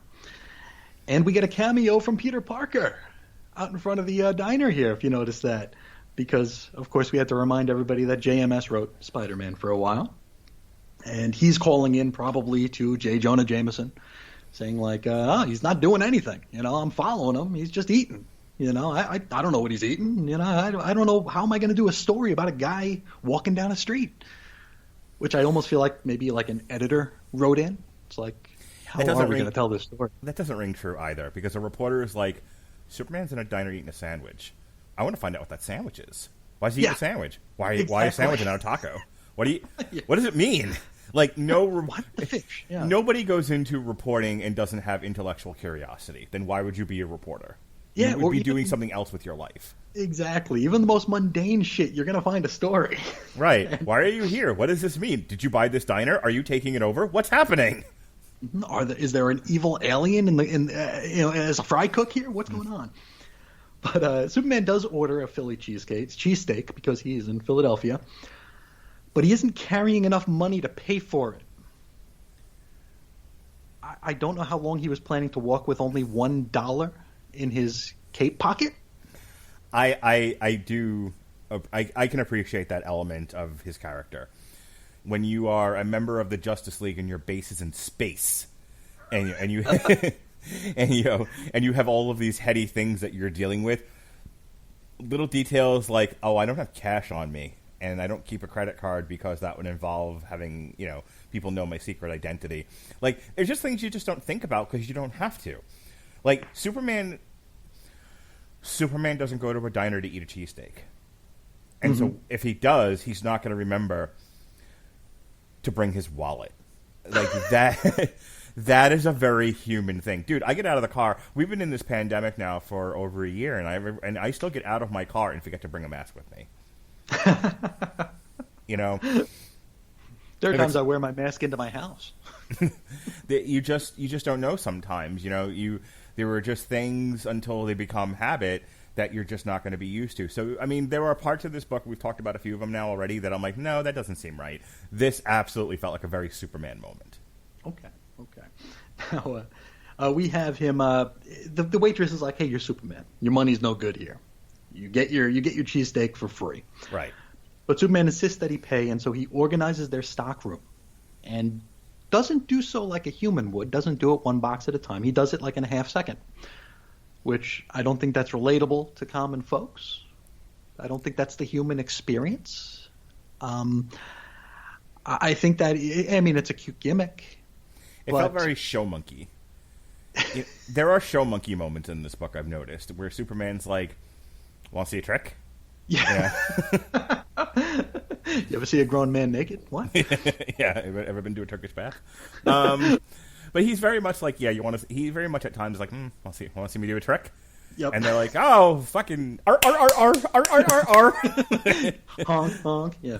And we get a cameo from Peter Parker out in front of the diner here, if you notice that. Because, of course, we had to remind everybody that JMS wrote Spider-Man for a while. And he's calling in probably to J. Jonah Jameson, saying like, he's not doing anything. I'm following him. He's just eating. I don't know what he's eating. I don't know. How am I going to do a story about a guy walking down a street? Which I almost feel like maybe like an editor wrote in. It's like, how are we going to tell this story? That doesn't ring true either, because a reporter is like, Superman's in a diner eating a sandwich. I want to find out what that sandwich is. Why is he eating a sandwich? Why a sandwich and not a taco? What does it mean? Like, nobody goes into reporting and doesn't have intellectual curiosity. Then why would you be a reporter? Yeah, you would be doing something else with your life. Exactly. Even the most mundane shit, you're going to find a story. Right. Why are you here? What does this mean? Did you buy this diner? Are you taking it over? What's happening? Is there an evil alien as a fry cook here? What's going on? But Superman does order a Philly cheesesteak because he is in Philadelphia. But he isn't carrying enough money to pay for it. I don't know how long he was planning to walk with only $1 in his cape pocket. I can appreciate that element of his character. When you are a member of the Justice League and your base is in space, and you and you have all of these heady things that you're dealing with. Little details like, oh, I don't have cash on me, and I don't keep a credit card because that would involve having, people know my secret identity. Like, there's just things you just don't think about because you don't have to. Like, Superman doesn't go to a diner to eat a cheesesteak. And so if he does, he's not going to remember to bring his wallet. Like, that is a very human thing. Dude, I get out of the car. We've been in this pandemic now for over a year, and I still get out of my car and forget to bring a mask with me. There are times I wear my mask into my house. You just don't know sometimes. There were just things until they become habit that you're just not going to be used to. So, I mean, there are parts of this book, we've talked about a few of them now already, that I'm like, no, that doesn't seem right. This absolutely felt like a very Superman moment. Okay. Now, we have him, the waitress is like, hey, you're Superman. Your money's no good here. You get your cheesesteak for free. Right. But Superman insists that he pay, and so he organizes their stock room. And doesn't do so like a human would, doesn't do it one box at a time. He does it like in a half second, which I don't think that's relatable to common folks. I don't think that's the human experience. I think that, it's a cute gimmick. It felt very show monkey. There are show monkey moments in this book, I've noticed, where Superman's like, want to see a trick? Yeah. You ever see a grown man naked? What? Yeah, ever been to a Turkish bath? But he's very much like, he very much at times like, want to see me do a trick? Yep. And they're like, oh, fucking R. Honk, honk. Yeah.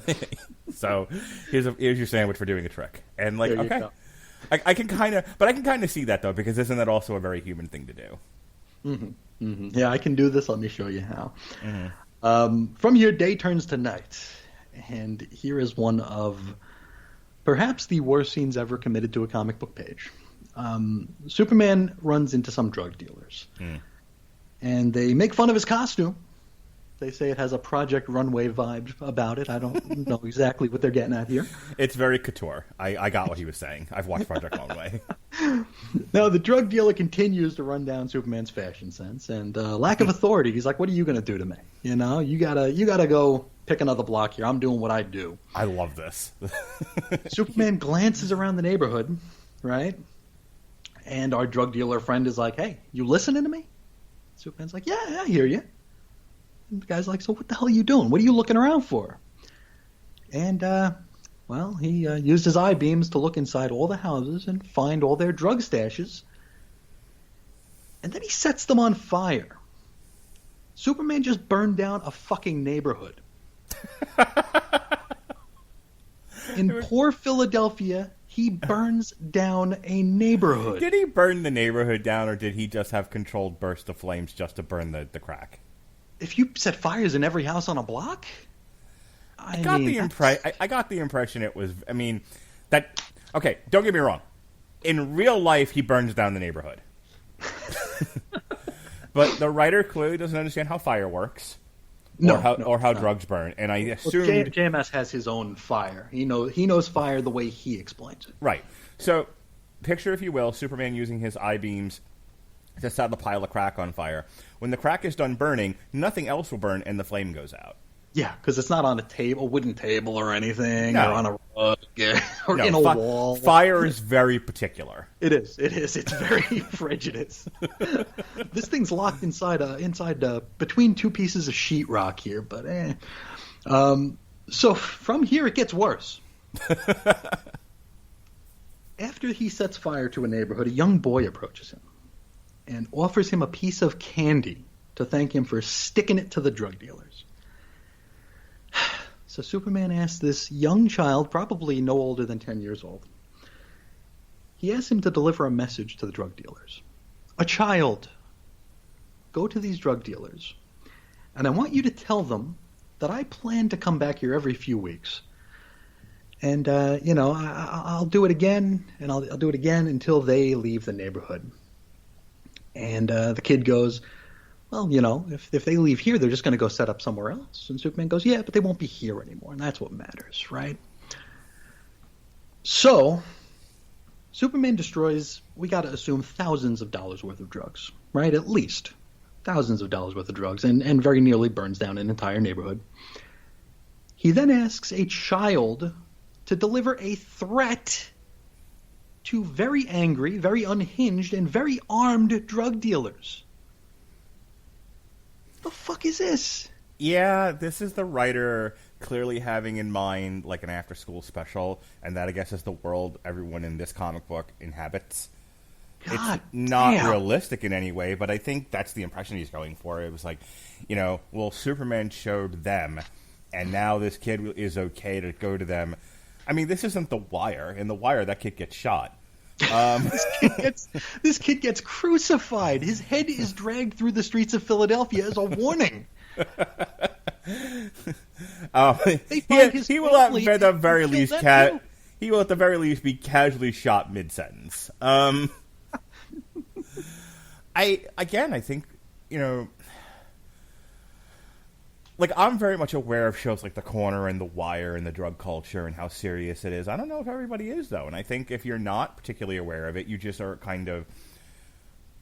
So here's your sandwich for doing a trick. And like, There you okay. go. I can kind of see that though, because isn't that also a very human thing to do? Mm-hmm. Mm-hmm. Yeah, I can do this. Let me show you how. Mm-hmm. From here, day turns to night, and here is one of perhaps the worst scenes ever committed to a comic book page. Superman runs into some drug dealers, and they make fun of his costume. They say it has a Project Runway vibe about it. I don't know exactly what they're getting at here. It's very couture. I got what he was saying. I've watched Project Runway. Now, the drug dealer continues to run down Superman's fashion sense and lack of authority. He's like, what are you going to do to me? You gotta go pick another block here. I'm doing what I do. I love this. Superman glances around the neighborhood, right? And our drug dealer friend is like, hey, you listening to me? Superman's like, yeah, I hear you. And the guy's like, so what the hell are you doing? What are you looking around for? And, he used his eye beams to look inside all the houses and find all their drug stashes. And then he sets them on fire. Superman just burned down a fucking neighborhood. In poor Philadelphia, he burns down a neighborhood. Did he burn the neighborhood down, or did he just have controlled bursts of flames just to burn the crack? If you set fires in every house on a block, I got the impression it was. I mean, that. Okay, don't get me wrong. In real life, he burns down the neighborhood, but the writer clearly doesn't understand how fire works, or how drugs burn. And I assumed JMS has his own fire. He knows fire the way he explains it. Right. So, picture, if you will, Superman using his eye beams to set the pile of crack on fire. When the crack is done burning, nothing else will burn, and the flame goes out. Yeah, because it's not on a wooden table or anything, no. Or on a rug, or in a wall. Fire is very particular. It is. It's very prejudiced. This thing's locked inside between two pieces of sheetrock here, but So from here it gets worse. After he sets fire to a neighborhood, a young boy approaches him and offers him a piece of candy to thank him for sticking it to the drug dealers. So Superman asks this young child, probably no older than 10 years old, he asks him to deliver a message to the drug dealers. A child, go to these drug dealers, and I want you to tell them that I plan to come back here every few weeks. And, I'll do it again, and I'll do it again until they leave the neighborhood. And the kid goes, well, if they leave here, they're just going to go set up somewhere else. And Superman goes, yeah, but they won't be here anymore, and that's what matters, right? So Superman destroys, we got to assume, thousands of dollars worth of drugs, right? At least thousands of dollars worth of drugs, and very nearly burns down an entire neighborhood. He then asks a child to deliver a threat to very angry, very unhinged, and very armed drug dealers. The fuck is this? Yeah, this is the writer clearly having in mind like an after-school special, and that, I guess, is the world everyone in this comic book inhabits. God it's not damn. realistic in any way, but I think that's the impression he's going for. It was like, well, Superman showed them, and now this kid is okay to go to them. I mean, this isn't The Wire. In The Wire, that kid gets shot. This kid gets crucified. His head is dragged through the streets of Philadelphia as a warning. He will at the very least he will at the very least be casually shot mid-sentence. I think like, I'm very much aware of shows like The Corner and The Wire and the drug culture and how serious it is. I don't know if everybody is, though, and I think if you're not particularly aware of it, you just are kind of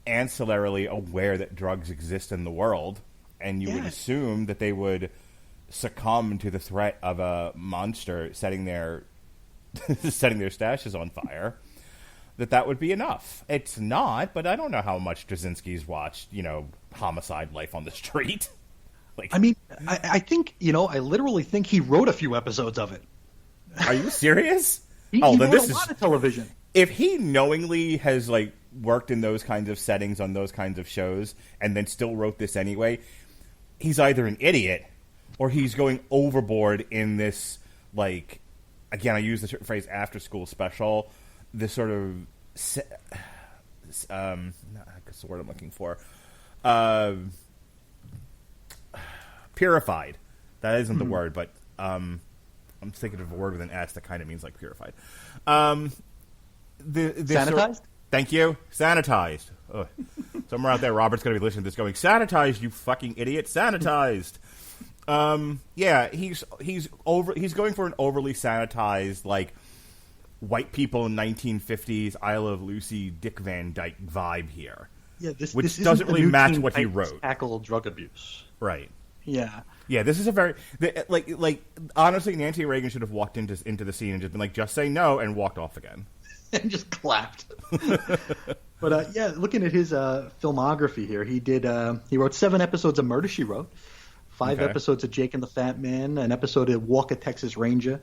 ancillarily aware that drugs exist in the world, and you would assume that they would succumb to the threat of a monster setting their stashes on fire, that would be enough. It's not, but I don't know how much Straczynski's watched, Homicide: Life on the Street. I mean, I think, I literally think he wrote a few episodes of it. Are you serious? He then wrote this a lot of television. If he knowingly has, like, worked in those kinds of settings on those kinds of shows and then still wrote this anyway, he's either an idiot or he's going overboard in this, like, again, I use the phrase after-school special, this sort of, what's the word I'm looking for? Purified. That isn't the word, but I'm thinking of a word with an S that kind of means like purified. Sanitized? Thank you. Sanitized. Ugh. Somewhere out there, Robert's going to be listening to this going, sanitized, you fucking idiot. Sanitized. He's going for an overly sanitized, like, white people in 1950s Isle of Lucy Dick Van Dyke vibe here. Yeah, which this doesn't really match what he Titans wrote. Tackle drug abuse. Right. Yeah. Yeah, this is a very like honestly, Nancy Reagan should have walked into the scene and just been like, just say no, and walked off again. And just clapped. But looking at his filmography here, he wrote 7 episodes of Murder, She Wrote, 5 episodes of Jake and the Fat Man, an episode of Walk a Texas Ranger,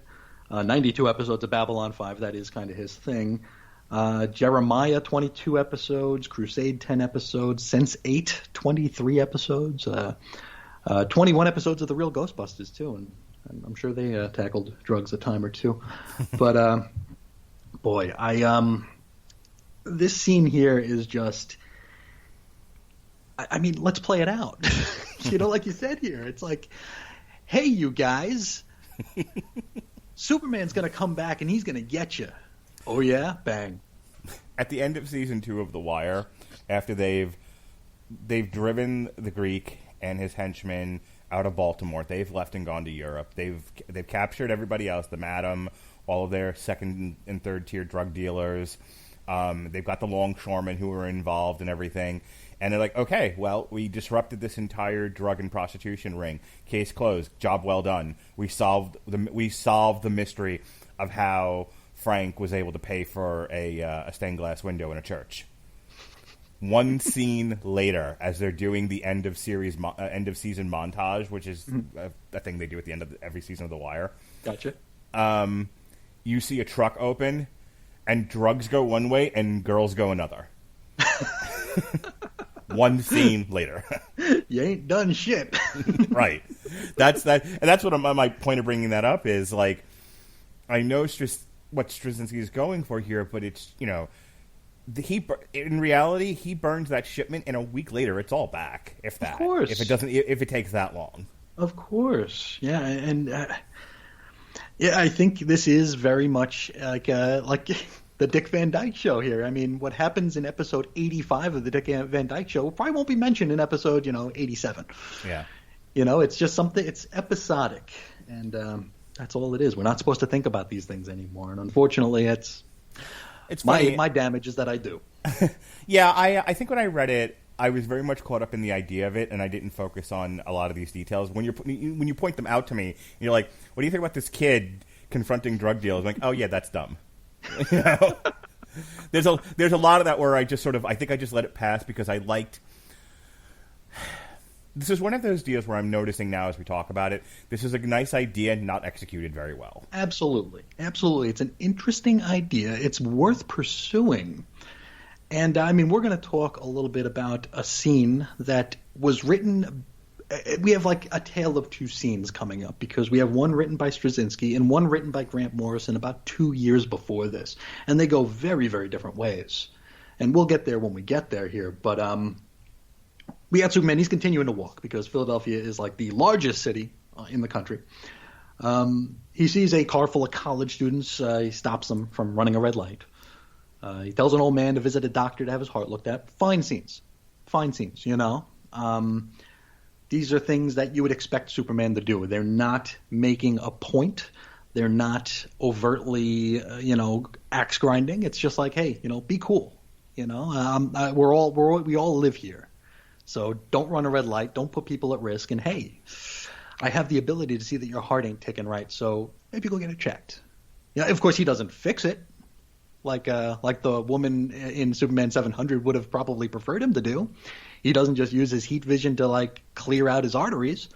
92 episodes of Babylon 5. That is kind of his thing. Jeremiah, 22 episodes. Crusade, 10 episodes. Sense8, 23 episodes. 21 episodes of The Real Ghostbusters, too. And I'm sure they tackled drugs a time or two. But, boy, this scene here is just, I mean, let's play it out. Like you said here, it's like, hey, you guys, Superman's going to come back and he's going to get you. Oh, yeah? Bang. At the end of season 2 of The Wire, after they've driven the Greek and his henchmen out of Baltimore, they've left and gone to Europe. They've captured everybody else, the Madam, all of their second and third tier drug dealers. They've got the longshoremen who were involved and everything. And they're like, okay, well, we disrupted this entire drug and prostitution ring. Case closed. Job well done. We solved the mystery of how Frank was able to pay for a stained glass window in a church. One scene later, as they're doing the end of season montage, which is a thing they do at the end of every season of The Wire. Gotcha. You see a truck open, and drugs go one way and girls go another. One scene later. You ain't done shit. Right. That's that. And that's what my point of bringing that up is, like, I know what Straczynski is going for here, but it's, in reality, he burns that shipment, and a week later, it's all back. If that, of course. if it takes that long. Of course, yeah, and I think this is very much like the Dick Van Dyke Show here. I mean, what happens in episode 85 of the Dick Van Dyke Show probably won't be mentioned in episode 87. Yeah, it's just something. It's episodic, and that's all it is. We're not supposed to think about these things anymore, and unfortunately, it's It's funny. My damage is that I do. Yeah, I think when I read it, I was very much caught up in the idea of it, and I didn't focus on a lot of these details. When you point them out to me, you're like, "What do you think about this kid confronting drug dealers?" I'm like, "Oh yeah, that's dumb." You know, there's a lot of that where I just I think I just let it pass because I liked. This is one of those deals where I'm noticing now as we talk about it, this is a nice idea, not executed very well. Absolutely, absolutely, it's an interesting idea. It's worth pursuing. And, I mean, we're going to talk a little bit about a scene that was written – we have like a tale of two scenes coming up because we have one written by Straczynski and one written by Grant Morrison about 2 years before this. And they go very, very different ways. And we'll get there when we get there here. But we got Superman. He's continuing to walk because Philadelphia is like the largest city in the country. He sees a car full of college students. He stops them from running a red light. He tells an old man to visit a doctor to have his heart looked at. Fine scenes, you know. These are things that you would expect Superman to do. They're not making a point. They're not overtly, axe grinding. It's just like, hey, be cool. We all live here. So don't run a red light. Don't put people at risk. And hey, I have the ability to see that your heart ain't ticking right. So maybe go get it checked. Yeah, of course he doesn't fix it. Like the woman in Superman 700 would have probably preferred him to do. He doesn't just use his heat vision to like clear out his arteries,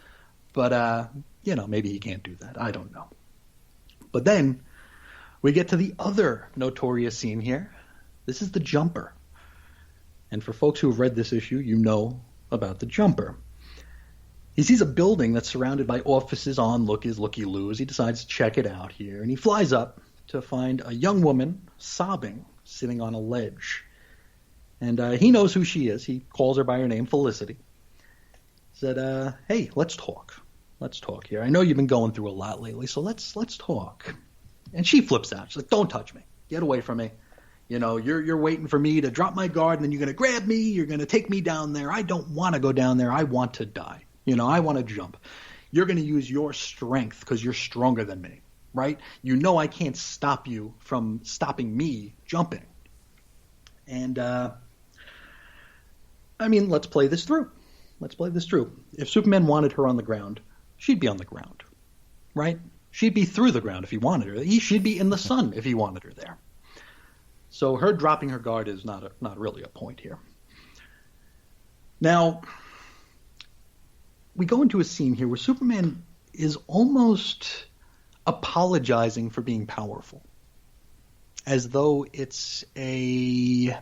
but maybe he can't do that. I don't know. But then we get to the other notorious scene here. This is the jumper. And for folks who have read this issue, you know about the jumper. He sees a building that's surrounded by offices on looky-loos. He decides to check it out here, and he flies up to find a young woman sobbing, sitting on a ledge. And he knows who she is. He calls her by her name, Felicity. Said, hey, let's talk. Let's talk here. I know you've been going through a lot lately, so let's talk. And she flips out. She's like, don't touch me. Get away from me. You're waiting for me to drop my guard, and then you're going to grab me. You're going to take me down there. I don't want to go down there. I want to die. I want to jump. You're going to use your strength because you're stronger than me. Right? I can't stop you from stopping me jumping. And, let's play this through. If Superman wanted her on the ground, she'd be on the ground. Right? She'd be through the ground if he wanted her. She'd be in the sun if he wanted her there. So her dropping her guard is not really a point here. Now, we go into a scene here where Superman is almost apologizing for being powerful, as though it's a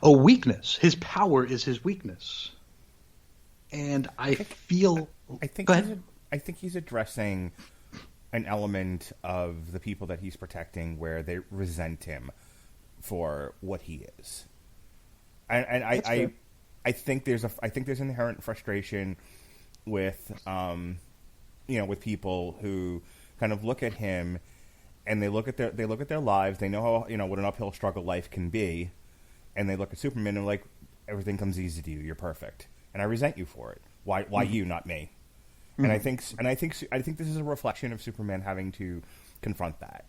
weakness. His power is his weakness, and I think he's addressing an element of the people that he's protecting where they resent him for what he is, and I think there's an inherent frustration with with people who kind of look at him and they look at their lives. They know how what an uphill struggle life can be, and they look at Superman and like everything comes easy to you. You're perfect, and I resent you for it. Why Mm-hmm. you, not me? Mm-hmm. And I think this is a reflection of Superman having to confront that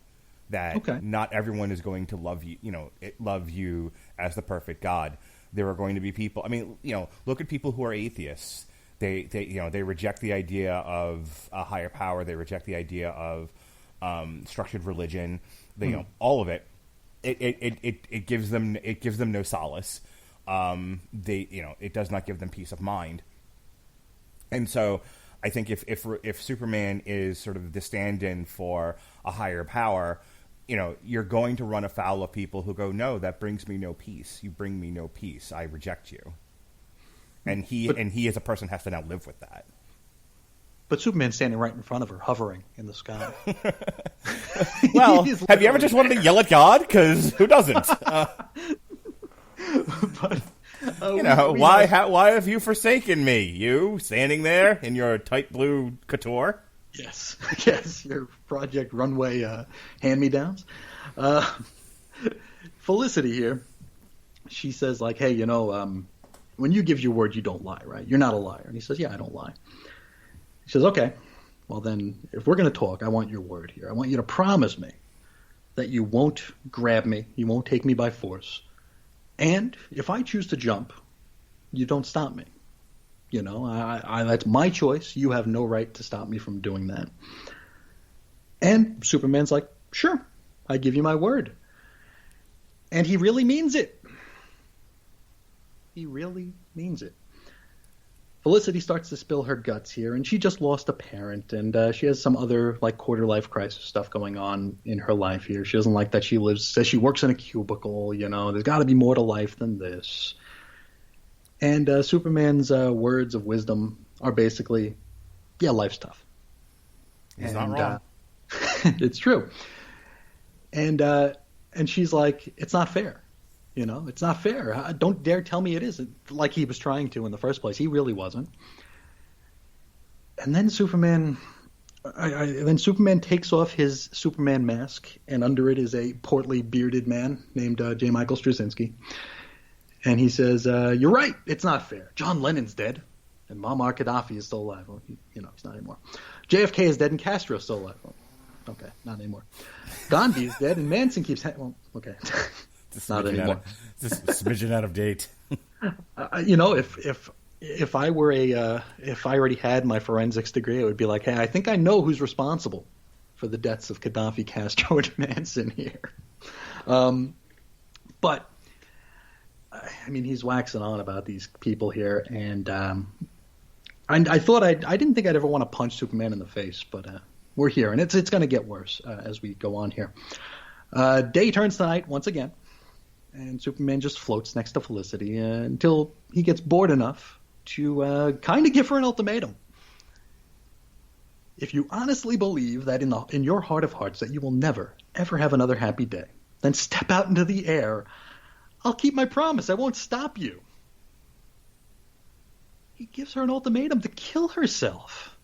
Okay. not everyone is going to love you. Love you as the perfect God. There are going to be people. I mean, look at people who are atheists. They reject the idea of a higher power. They reject the idea of structured religion. All of it. It gives them no solace. It does not give them peace of mind. And so I think if Superman is sort of the stand-in for a higher power, you're going to run afoul of people who go, no, that brings me no peace. You bring me no peace. I reject you. And he as a person has to now live with that. But Superman's standing right in front of her, hovering in the sky. Well, have you ever just wanted to yell at God? Because who doesn't? Why have you forsaken me? You standing there in your tight blue couture? Yes, your Project Runway hand-me-downs. Felicity here, she says like, hey, when you give your word, you don't lie, right? You're not a liar. And he says, yeah, I don't lie. He says, okay, well then, if we're going to talk, I want your word here. I want you to promise me that you won't grab me, you won't take me by force, and if I choose to jump, you don't stop me. You know, that's my choice. You have no right to stop me from doing that. And Superman's like, sure, I give you my word. And he really means it. He really means it. Felicity starts to spill her guts here, and she just lost a parent, and she has some other like quarter-life crisis stuff going on in her life here. She doesn't like that she works in a cubicle. You know, there's got to be more to life than this. And Superman's words of wisdom are basically, yeah, life's tough. He's not wrong. It's true. And she's like, it's not fair. You know, it's not fair. Don't dare tell me it isn't, like he was trying to in the first place. He really wasn't. And then Superman takes off his Superman mask, and under it is a portly, bearded man named JMichaelStraczynski. And he says, you're right, it's not fair. John Lennon's dead, and Muammar Gaddafi is still alive. Well, he's not anymore. JFK is dead, and Castro's still alive. Well, okay, not anymore. Gandhi is dead, and Manson keeps... Well, okay. Not anymore. Just a smidgen out of date. If I were if I already had my forensics degree, it would be like, hey, I think I know who's responsible for the deaths of Gaddafi, Castro, and Manson here. But I mean, he's waxing on about these people here, and I thought I didn't think I'd ever want to punch Superman in the face, but we're here, and it's going to get worse as we go on here. Day turns to night once again. And Superman just floats next to Felicity until he gets bored enough to kind of give her an ultimatum. If you honestly believe that in your heart of hearts that you will never, ever have another happy day, then step out into the air. I'll keep my promise. I won't stop you. He gives her an ultimatum to kill herself.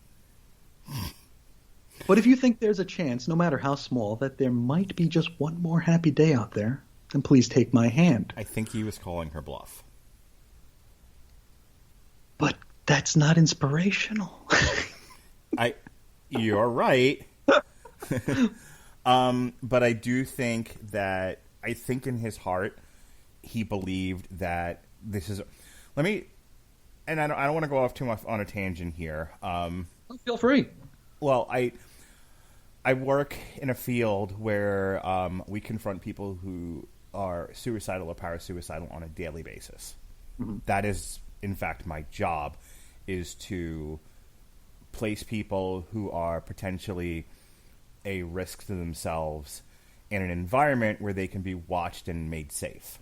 But if you think there's a chance, no matter how small, that there might be just one more happy day out there, then please take my hand. I think he was calling her bluff. But that's not inspirational. You're right. But I do think in his heart, he believed that this is... and I don't want to go off too much on a tangent here. Feel free. Well, I work in a field where we confront people who are suicidal or parasuicidal on a daily basis. Mm-hmm. That is, in fact, my job, is to place people who are potentially a risk to themselves in an environment where they can be watched and made safe.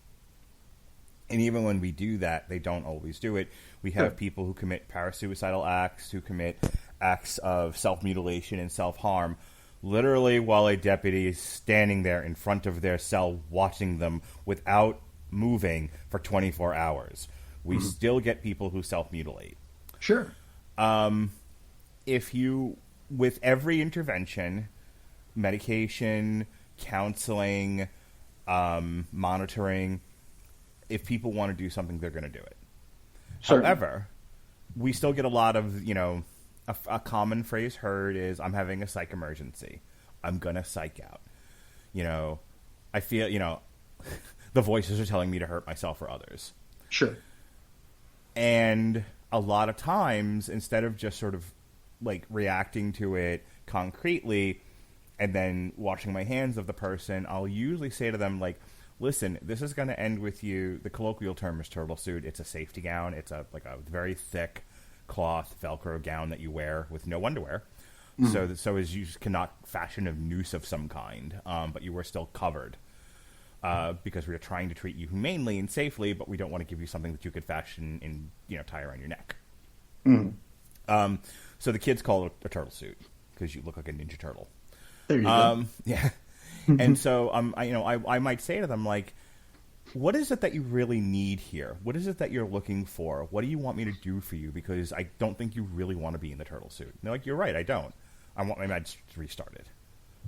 And even when we do that, they don't always do it. We have people who commit parasuicidal acts, who commit acts of self-mutilation and self-harm, literally while a deputy is standing there in front of their cell watching them without moving for 24 hours. We still get people who self-mutilate. Sure. If you, with every intervention, medication, counseling, monitoring, if people want to do something, they're going to do it. Certainly. However, we still get a lot of, a common phrase heard is, I'm having a psych emergency. I'm going to psych out. I feel, the voices are telling me to hurt myself or others. Sure. And a lot of times, instead of just sort of like reacting to it concretely and then washing my hands of the person, I'll usually say to them, like, listen, this is going to end with you. The colloquial term is turtle suit. It's a safety gown. It's a very thick cloth Velcro gown that you wear with no underwear. Mm-hmm. So as you cannot fashion a noose of some kind, but you were still covered because we are trying to treat you humanely and safely, but we don't want to give you something that you could fashion and tie around your neck. Mm-hmm. So the kids call it a turtle suit because you look like a Ninja Turtle. There you go. Yeah. And so I might say to them, like, what is it that you really need here? What is it that you're looking for? What do you want me to do for you? Because I don't think you really want to be in the turtle suit. And they're like, you're right, I don't. I want my meds restarted.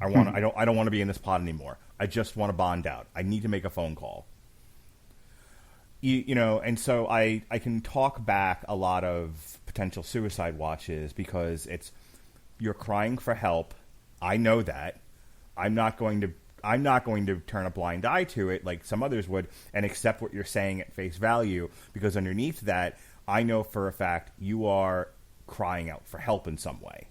I don't want to be in this pod anymore. I just want to bond out. I need to make a phone call. And so I can talk back a lot of potential suicide watches because you're crying for help. I know that. I'm not going to I'm not going to turn a blind eye to it like some others would and accept what you're saying at face value, because underneath that, I know for a fact you are crying out for help in some way.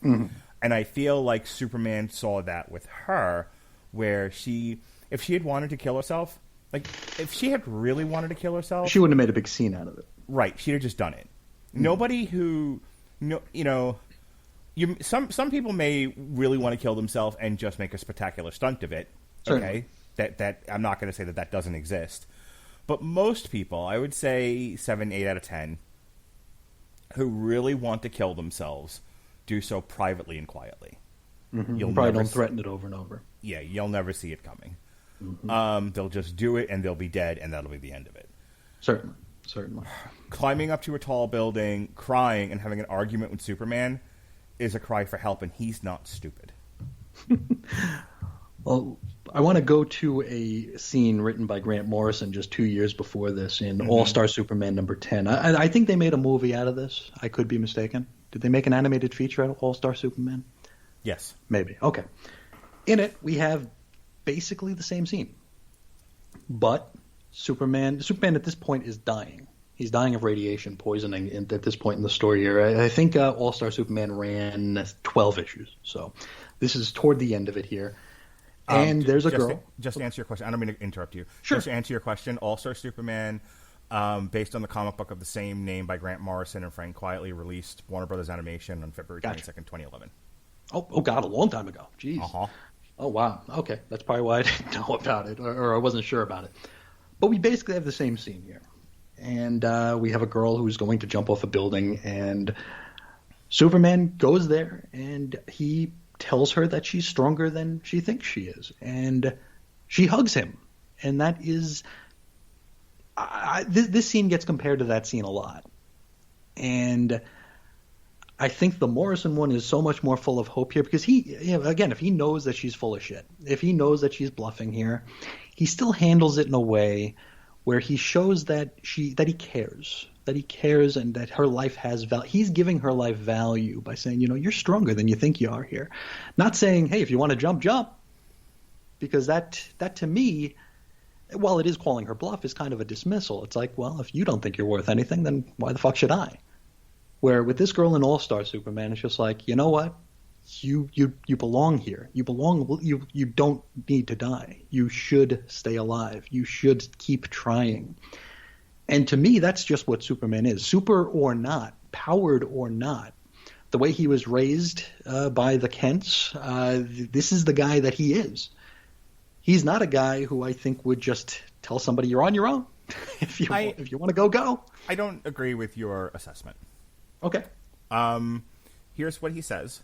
Mm-hmm. And I feel like Superman saw that with her, where if she had wanted to kill herself, like if she had really wanted to kill herself, she wouldn't have made a big scene out of it. Right, she'd have just done it. Mm-hmm. Nobody who, some people may really want to kill themselves and just make a spectacular stunt of it. Certainly. Okay, that I'm not going to say that doesn't exist, but most people, I would say 7, 8 out of 10, who really want to kill themselves, do so privately and quietly. Mm-hmm. You'll probably don't threaten it over and over. Yeah, you'll never see it coming. Mm-hmm. They'll just do it, and they'll be dead, and that'll be the end of it. Certainly. Climbing up to a tall building, crying, and having an argument with Superman is a cry for help, and he's not stupid. Well, I want to go to a scene written by Grant Morrison just 2 years before this in All-Star Superman number 10. I think they made a movie out of this. I could be mistaken. Did they make an animated feature out of All-Star Superman? Yes. Maybe. Okay. In it, we have basically the same scene. But Superman at this point is dying. He's dying of radiation poisoning at this point in the story here. I think All-Star Superman ran 12 issues. So this is toward the end of it here. And there's a girl. Just to answer your question. I don't mean to interrupt you. Sure. Just to answer your question, All-Star Superman, based on the comic book of the same name by Grant Morrison and Frank Quietly, released Warner Brothers Animation on February 22nd, 2011. Oh, God, a long time ago. Jeez. Uh-huh. Oh, wow. Okay, that's probably why I didn't know about it, or I wasn't sure about it. But we basically have the same scene here. And we have a girl who's going to jump off a building, and Superman goes there, and he tells her that she's stronger than she thinks she is. And she hugs him. And that is... this scene gets compared to that scene a lot. And I think the Morrison one is so much more full of hope here because again, if he knows that she's full of shit, if he knows that she's bluffing here, he still handles it in a way where he shows that he cares and that her life has value. He's giving her life value by saying, you're stronger than you think you are here. Not saying, hey, if you want to jump, jump. Because that to me, while it is calling her bluff, is kind of a dismissal. It's like, well, if you don't think you're worth anything, then why the fuck should I? Where with this girl in All-Star Superman, it's just like, you know what? You belong here. You belong. You don't need to die. You should stay alive. You should keep trying. And to me, that's just what Superman is. Super or not, powered or not, the way he was raised by the Kents, this is the guy that he is. He's not a guy who I think would just tell somebody you're on your own. If you want to go. I don't agree with your assessment. Okay. Here's what he says.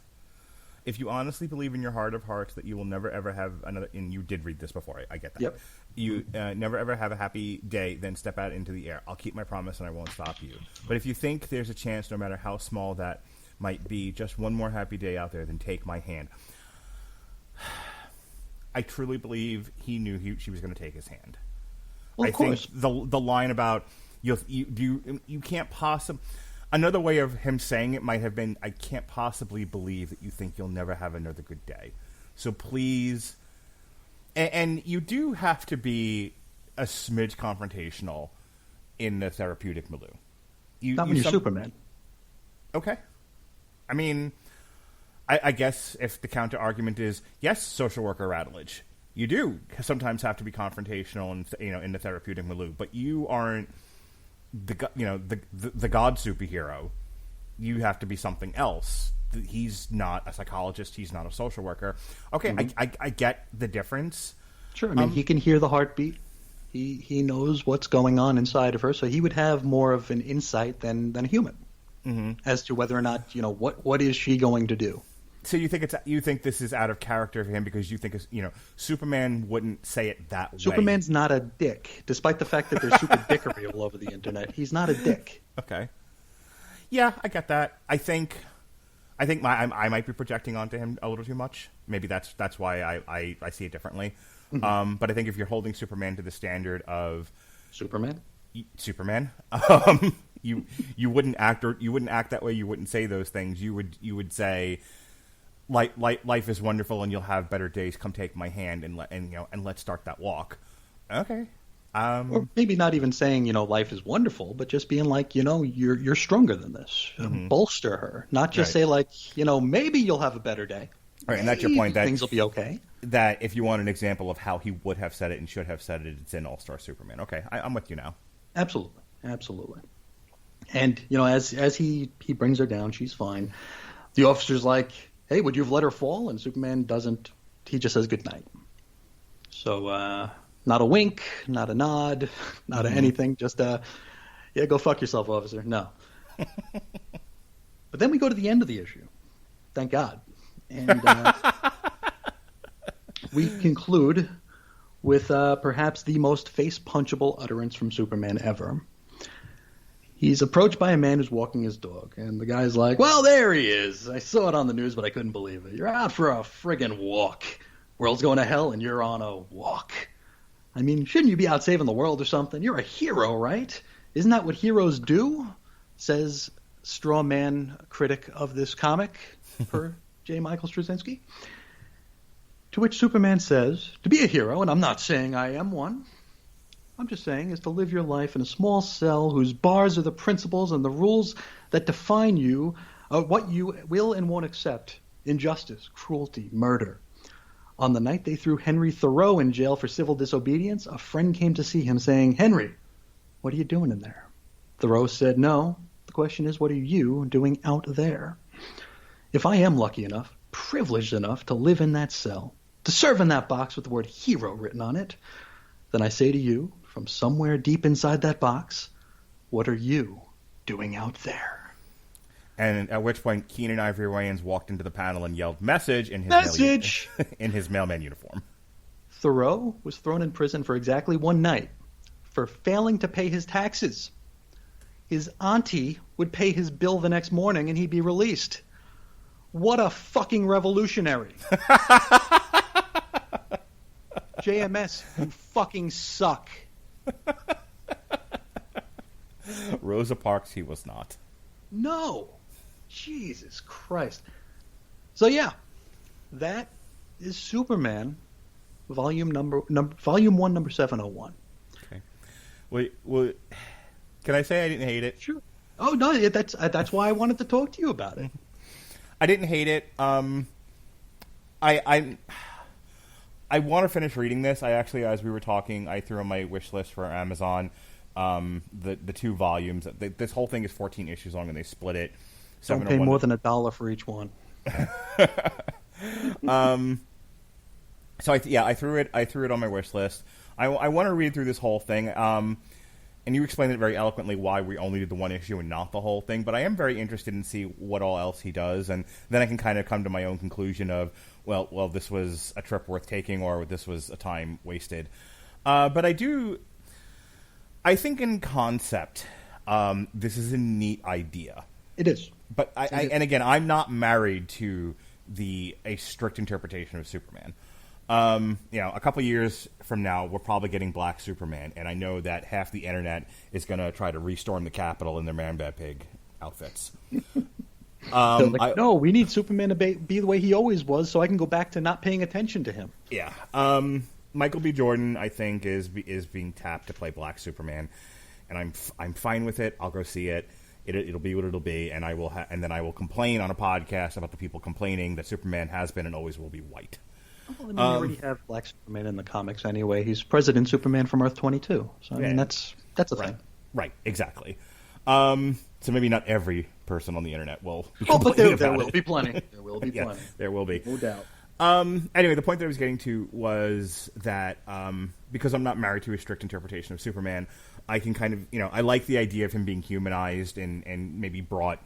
If you honestly believe in your heart of hearts that you will never ever have another, and you did read this before, I get that. Yep. You never ever have a happy day, then step out into the air. I'll keep my promise and I won't stop you. But if you think there's a chance, no matter how small that might be, just one more happy day out there, then take my hand. I truly believe he knew she was going to take his hand. Well, of course. Think the line about you can't possibly. Another way of him saying it might have been, I can't possibly believe that you think you'll never have another good day. So please, and you do have to a smidge confrontational in the therapeutic milieu. Not when you're Superman. Okay. I mean, I guess if the counter argument is, yes, social worker Radulich, you do sometimes have to be confrontational in the therapeutic milieu, but you aren't the god superhero. You have to be something else. He's not a psychologist. He's not a social worker. Okay, mm-hmm. I get the difference. Sure. I mean, he can hear the heartbeat. He knows what's going on inside of her, so he would have more of an insight than a human as to whether or not what is she going to do. So you think this is out of character for him because you think Superman wouldn't say it that way. Superman's not a dick, despite the fact that there's super dickery all over the internet. He's not a dick. Okay. Yeah, I get that. I think I might be projecting onto him a little too much. Maybe that's why I see it differently. Mm-hmm. But I think if you're holding Superman to the standard of Superman, you wouldn't act that way. You wouldn't say those things. You would say, life is wonderful and you'll have better days. Come take my hand and let's start that walk. Okay. Or maybe not even saying, life is wonderful, but just being like, you're stronger than this. Bolster her. Not just say like, maybe you'll have a better day. Right, and that's your point. That things will be okay. That if you want an example of how he would have said it and should have said it, it's in All-Star Superman. Okay, I'm with you now. Absolutely. And, as he brings her down, she's fine. The officer's like, hey, would you have let her fall? And Superman doesn't. He just says goodnight. So, not a wink, not a nod, not anything. Just, yeah, go fuck yourself, officer. No. But then we go to the end of the issue. Thank God. And we conclude with perhaps the most face-punchable utterance from Superman ever. He's approached by a man who's walking his dog, and the guy's like, well, there he is. I saw it on the news, but I couldn't believe it. You're out for a friggin' walk. World's going to hell, and you're on a walk. I mean, shouldn't you be out saving the world or something? You're a hero, right? Isn't that what heroes do? Says straw man critic of this comic for JMichaelStraczynski. To which Superman says, to be a hero, and I'm not saying I am one, I'm just saying is to live your life in a small cell whose bars are the principles and the rules that define you, what you will and won't accept: injustice, cruelty, murder. On the night they threw Henry Thoreau in jail for civil disobedience, a friend came to see him saying, Henry, what are you doing in there? Thoreau said, no, the question is, what are you doing out there? If I am lucky enough, privileged enough to live in that cell, to serve in that box with the word hero written on it, then I say to you, from somewhere deep inside that box, what are you doing out there? And at which point, Keenan Ivory Wayans walked into the panel and yelled, message, in his mailman uniform. Thoreau was thrown in prison for exactly one night for failing to pay his taxes. His auntie would pay his bill the next morning and he'd be released. What a fucking revolutionary. JMS, you fucking suck. Rosa Parks, he was not. No. Jesus Christ. So yeah, that is Superman, volume 1, number 701. Okay. Well, can I say I didn't hate it? Sure. Oh no, that's why I wanted to talk to you about it. I didn't hate it. I want to finish reading this. I actually, as we were talking, I threw on my wish list for Amazon the 2 volumes. This whole thing is 14 issues long, and they split it. Don't pay more than $1 for each one. So I threw it on my wish list. I want to read through this whole thing. And you explained it very eloquently why we only did the one issue and not the whole thing. But I am very interested in see what all else he does, and then I can kind of come to my own conclusion of, well, this was a trip worth taking, or this was a time wasted. But I think in concept, this is a neat idea. It is. But and again, I'm not married to a strict interpretation of Superman. A couple years from now, we're probably getting Black Superman, and I know that half the internet is going to try to restorm the Capitol in their Man-Bat-Pig outfits. No, we need Superman to be the way he always was, so I can go back to not paying attention to him. Yeah. Michael B. Jordan, I think, is being tapped to play Black Superman, and I'm fine with it. I'll go see it. It'll be what it'll be, and and then I will complain on a podcast about the people complaining that Superman has been and always will be white. Well, I mean, we already have Black Superman in the comics anyway. He's President Superman from Earth 22. So, I mean, that's a thing. Right, exactly. So maybe not every person on the internet will be but there will be plenty. There will be plenty. There will be. No doubt. Anyway, the point that I was getting to was that because I'm not married to a strict interpretation of Superman, I can kind of, I like the idea of him being humanized and maybe brought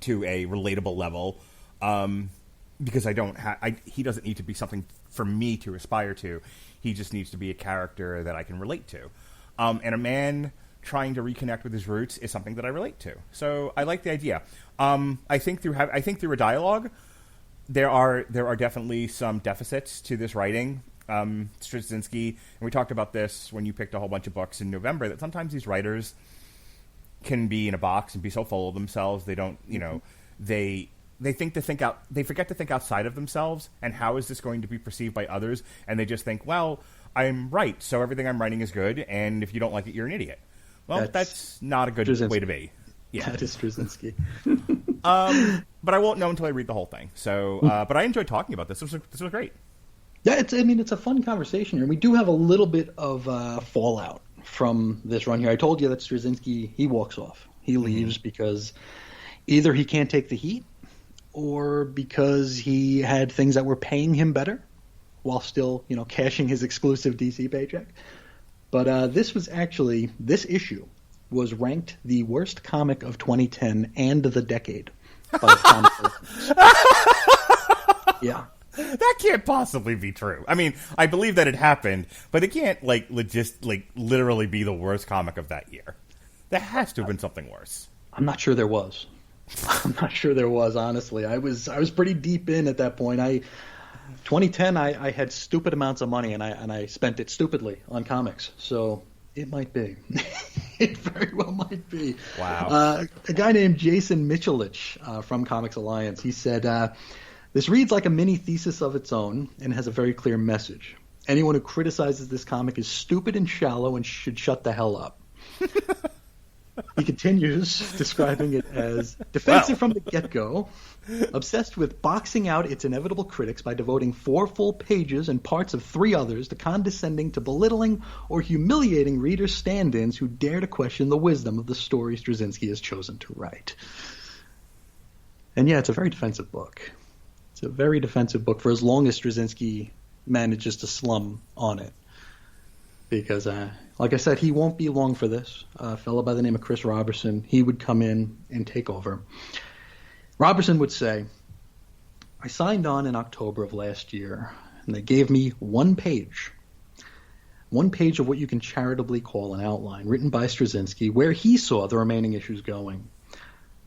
to a relatable level. Because he doesn't need to be something for me to aspire to. He just needs to be a character that I can relate to. And a man trying to reconnect with his roots is something that I relate to. So I like the idea. I think through a dialogue, there are definitely some deficits to this writing. Straczynski, and we talked about this when you picked a whole bunch of books in November, that sometimes these writers can be in a box and be so full of themselves they don't, they forget to think outside of themselves, and how is this going to be perceived by others? And they just think, well, I'm right, so everything I'm writing is good, and if you don't like it, you're an idiot. Well, that's not a good way to be. Yeah. That is Straczynski. But I won't know until I read the whole thing. So, but I enjoyed talking about this. This was great. Yeah, it's a fun conversation here. We do have a little bit of fallout from this run here. I told you that Straczynski, he walks off. He leaves because either he can't take the heat, or because he had things that were paying him better while still, cashing his exclusive DC paycheck. But this issue was ranked the worst comic of 2010 and the decade by Comic Book. Yeah. That can't possibly be true. I mean, I believe that it happened, but it can't literally be the worst comic of that year. There has to have been something worse. I'm not sure there was. Honestly. I was pretty deep in at that point. 2010, I had stupid amounts of money, and I spent it stupidly on comics. So it might be. It very well might be. Wow. A guy named Jason Michaelich from Comics Alliance, he said, this reads like a mini thesis of its own and has a very clear message. Anyone who criticizes this comic is stupid and shallow and should shut the hell up. He continues, describing it as defensive from the get-go, obsessed with boxing out its inevitable critics by devoting 4 full pages and parts of 3 others to condescending to belittling or humiliating readers' stand-ins who dare to question the wisdom of the story Straczynski has chosen to write. And yeah, it's a very defensive book. It's a very defensive book for as long as Straczynski manages to slum on it. Because, like I said, he won't be long for this. A fellow by the name of Chris Robertson, he would come in and take over. Robertson would say, I signed on in October of last year, and they gave me 1 page. 1 page of what you can charitably call an outline, written by Straczynski, where he saw the remaining issues going.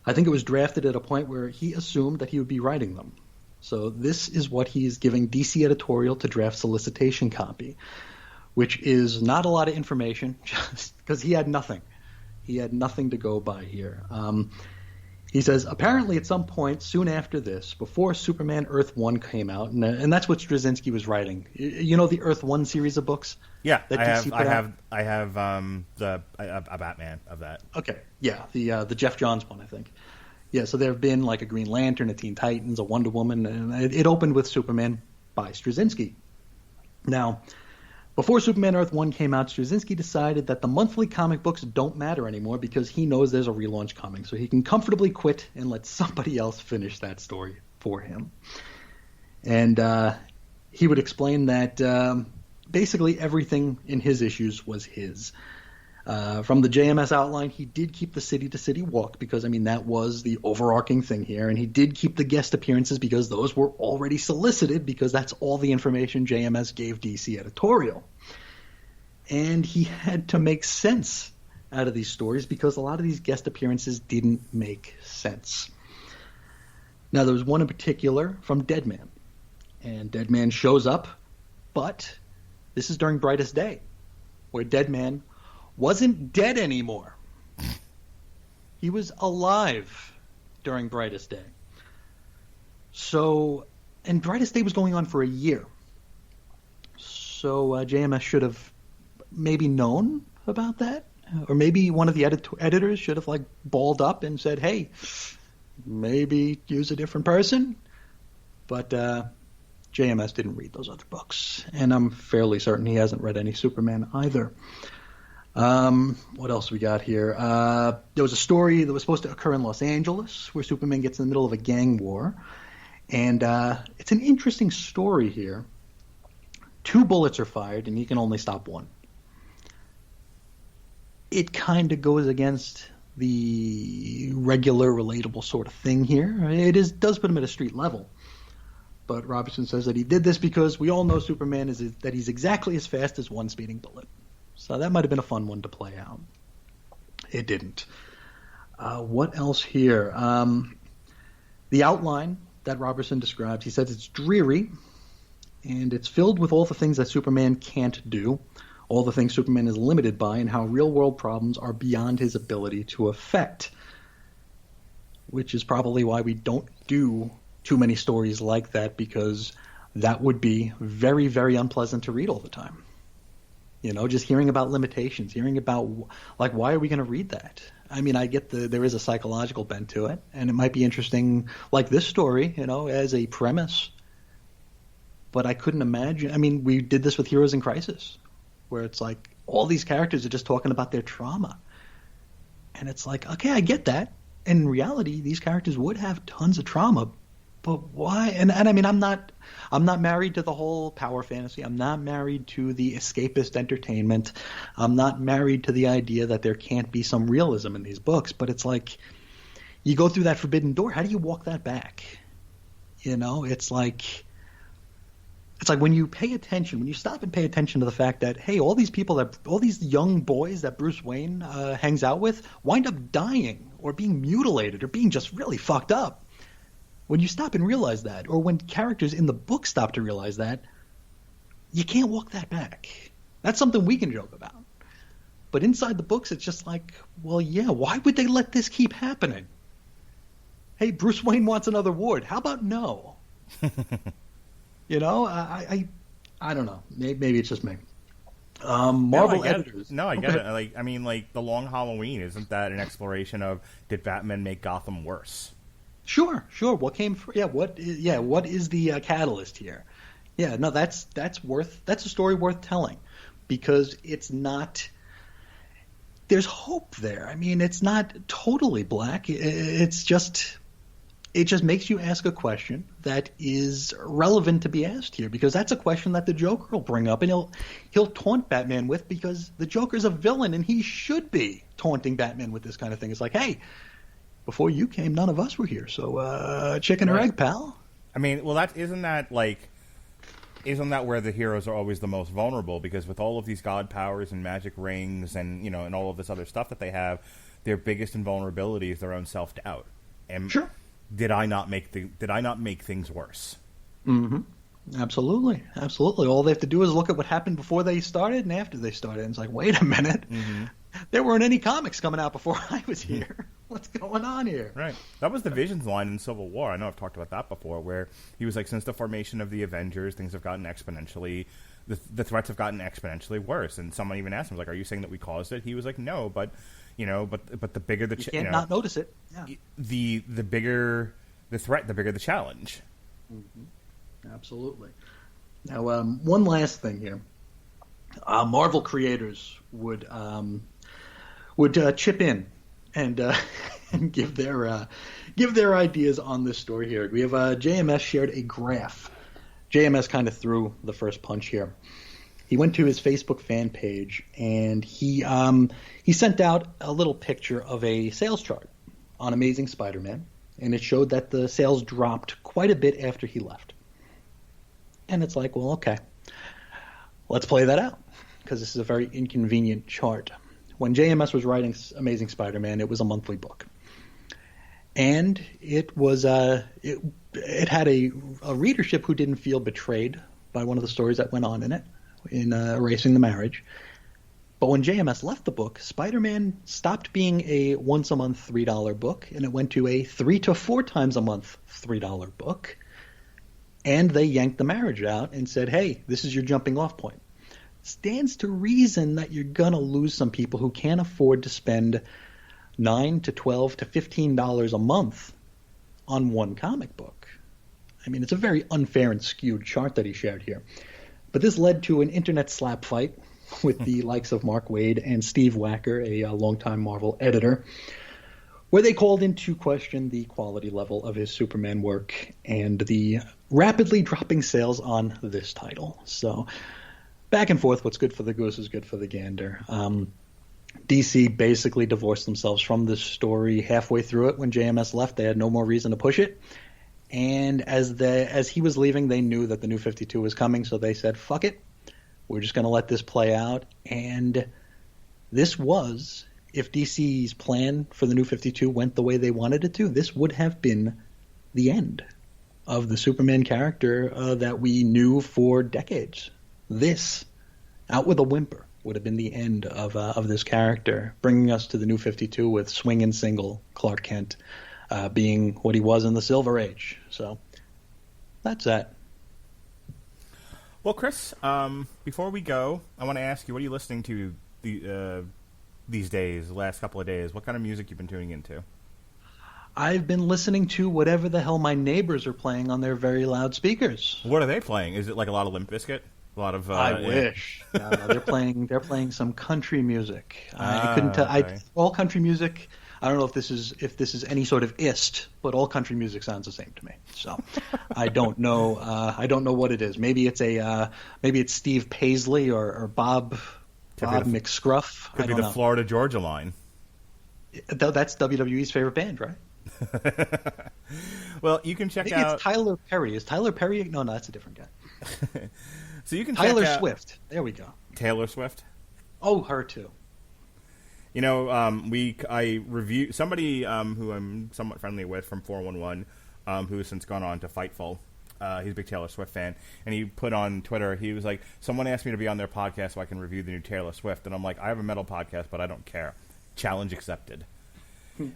I think it was drafted at a point where he assumed that he would be writing them. So this is what he's giving DC Editorial to draft solicitation copy, which is not a lot of information, just because he had nothing. He had nothing to go by here. He says, apparently at some point soon after this, before Superman Earth 1 came out, and that's what Straczynski was writing. You know the Earth 1 series of books? Yeah, that I have a Batman of that. Okay, yeah, the Jeff Johns one, I think. Yeah, so there have been like a Green Lantern, a Teen Titans, a Wonder Woman, and it opened with Superman by Straczynski. Now, before Superman Earth 1 came out, Straczynski decided that the monthly comic books don't matter anymore because he knows there's a relaunch coming, so he can comfortably quit and let somebody else finish that story for him. And he would explain that basically everything in his issues was his. From the JMS outline, he did keep the city-to-city walk because, that was the overarching thing here. And he did keep the guest appearances because those were already solicited because that's all the information JMS gave DC Editorial. And he had to make sense out of these stories because a lot of these guest appearances didn't make sense. Now, there was one in particular from Deadman. And Deadman shows up, but this is during Brightest Day, where Deadman wasn't dead anymore. He was alive during Brightest Day. So, and Brightest Day was going on for a year. So JMS should have maybe known about that. Or maybe one of the editors should have balled up and said, hey, maybe use a different person. But JMS didn't read those other books. And I'm fairly certain he hasn't read any Superman either. What else we got here? There was a story that was supposed to occur in Los Angeles where Superman gets in the middle of a gang war. And it's an interesting story here. 2 bullets are fired and he can only stop 1. It kind of goes against the regular, relatable sort of thing here. It does put him at a street level. But Robertson says that he did this because we all know Superman that he's exactly as fast as 1 speeding bullet. So that might have been a fun one to play out. It didn't. What else here? The outline that Robertson describes, he says it's dreary, and it's filled with all the things that Superman can't do, all the things Superman is limited by, and how real-world problems are beyond his ability to affect. Which is probably why we don't do too many stories like that, because that would be very, very unpleasant to read all the time. You know, just hearing about limitations, hearing about, like, why are we going to read that? I mean, I get there is a psychological bent to it, and it might be interesting, like this story, you know, as a premise. But I couldn't imagine. I mean, we did this with Heroes in Crisis, where it's like all these characters are just talking about their trauma. And it's like, okay, I get that. In reality, these characters would have tons of trauma, but why? And I mean, I'm not married to the whole power fantasy. I'm not married to the escapist entertainment. I'm not married to the idea that there can't be some realism in these books. But it's like, you go through that forbidden door. How do you walk that back? You know, it's like when you pay attention, when you stop and pay attention to the fact that, hey, all these young boys that Bruce Wayne hangs out with wind up dying or being mutilated or being just really fucked up. When you stop and realize that, or when characters in the book stop to realize that, you can't walk that back. That's something we can joke about. But inside the books, it's just like, well, yeah, why would they let this keep happening? Hey, Bruce Wayne wants another ward. How about no? You know, I don't know. Maybe it's just me. Marvel editors. No, I get it. Like, I mean, like, The Long Halloween, isn't that an exploration of, did Batman make Gotham worse? Sure. What came? What is the catalyst here? Yeah, no, that's a story worth telling, because it's not. There's hope there. I mean, it's not totally black. It just makes you ask a question that is relevant to be asked here, because that's a question that the Joker will bring up, and he'll taunt Batman with, because the Joker's a villain and he should be taunting Batman with this kind of thing. It's like, hey, before you came, none of us were here. So, chicken or egg, pal? I mean, well, isn't that where the heroes are always the most vulnerable? Because with all of these god powers and magic rings and, you know, and all of this other stuff that they have, their biggest invulnerability is their own self-doubt. And sure. Did I not make things worse? Mm-hmm. Absolutely. All they have to do is look at what happened before they started and after they started. And it's like, wait a minute. Mm-hmm. There weren't any comics coming out before I was here. What's going on here? Right. That was the Visions line in Civil War. I know I've talked about that before, where he was like, since the formation of the Avengers, things have gotten exponentially, the threats have gotten exponentially worse. And someone even asked him, like, are you saying that we caused it? He was like, no, but, you know, but the bigger the... You can't not notice it. Yeah. The bigger the threat, the bigger the challenge. Mm-hmm. Absolutely. Now, one last thing here. Marvel creators would chip in and give their ideas on this story here. We have JMS shared a graph. JMS kind of threw the first punch here. He went to his Facebook fan page and he sent out a little picture of a sales chart on Amazing Spider-Man, and it showed that the sales dropped quite a bit after he left. And it's like, well, okay, let's play that out, because this is a very inconvenient chart. When JMS was writing Amazing Spider-Man, it was a monthly book, and it was it had a readership who didn't feel betrayed by one of the stories that went on in it, in Erasing the Marriage. But when JMS left the book, Spider-Man stopped being a once-a-month $3 book, and it went to a 3 to 4 times a month $3 book. And they yanked the marriage out and said, hey, this is your jumping-off point. Stands to reason that you're going to lose some people who can't afford to spend $9 to $12 to $15 a month on one comic book. I mean, it's a very unfair and skewed chart that he shared here. But this led to an internet slap fight with the likes of Mark Waid and Steve Wacker, a longtime Marvel editor, where they called into question the quality level of his Superman work and the rapidly dropping sales on this title. So back and forth, what's good for the goose is good for the gander. DC basically divorced themselves from this story halfway through it. When JMS left, they had no more reason to push it. And as he was leaving, they knew that the New 52 was coming, so they said, fuck it. We're just going to let this play out. And this was, if DC's plan for the New 52 went the way they wanted it to, this would have been the end of the Superman character that we knew for decades. This, out with a whimper, would have been the end of this character, bringing us to the New 52 with swinging single Clark Kent, being what he was in the Silver Age. So that's that. Well, Chris, before we go, I want to ask you, what are you listening to these days, the last couple of days? What kind of music you've been tuning into? I've been listening to whatever the hell my neighbors are playing on their very loud speakers. What are they playing? Is it like a lot of Limp Bizkit? A lot of I wish. No, they're playing some country music. I couldn't tell. Okay. All country music. I don't know if this is any sort of ist, but all country music sounds the same to me. So I don't know. I don't know what it is. Maybe it's Steve Paisley or Bob McScruff. Could be the Florida Georgia Line. That's WWE's favorite band, right? Well, you can check Maybe out. it's Tyler Perry. Is Tyler Perry? No, that's a different guy. So you can Tyler check out Swift. There we go. Taylor Swift. Oh, her too. You know, I review somebody who I'm somewhat friendly with from 411, who has since gone on to Fightful. He's a big Taylor Swift fan, and he put on Twitter, he was like, someone asked me to be on their podcast so I can review the new Taylor Swift, and I'm like, I have a metal podcast, but I don't care. Challenge accepted.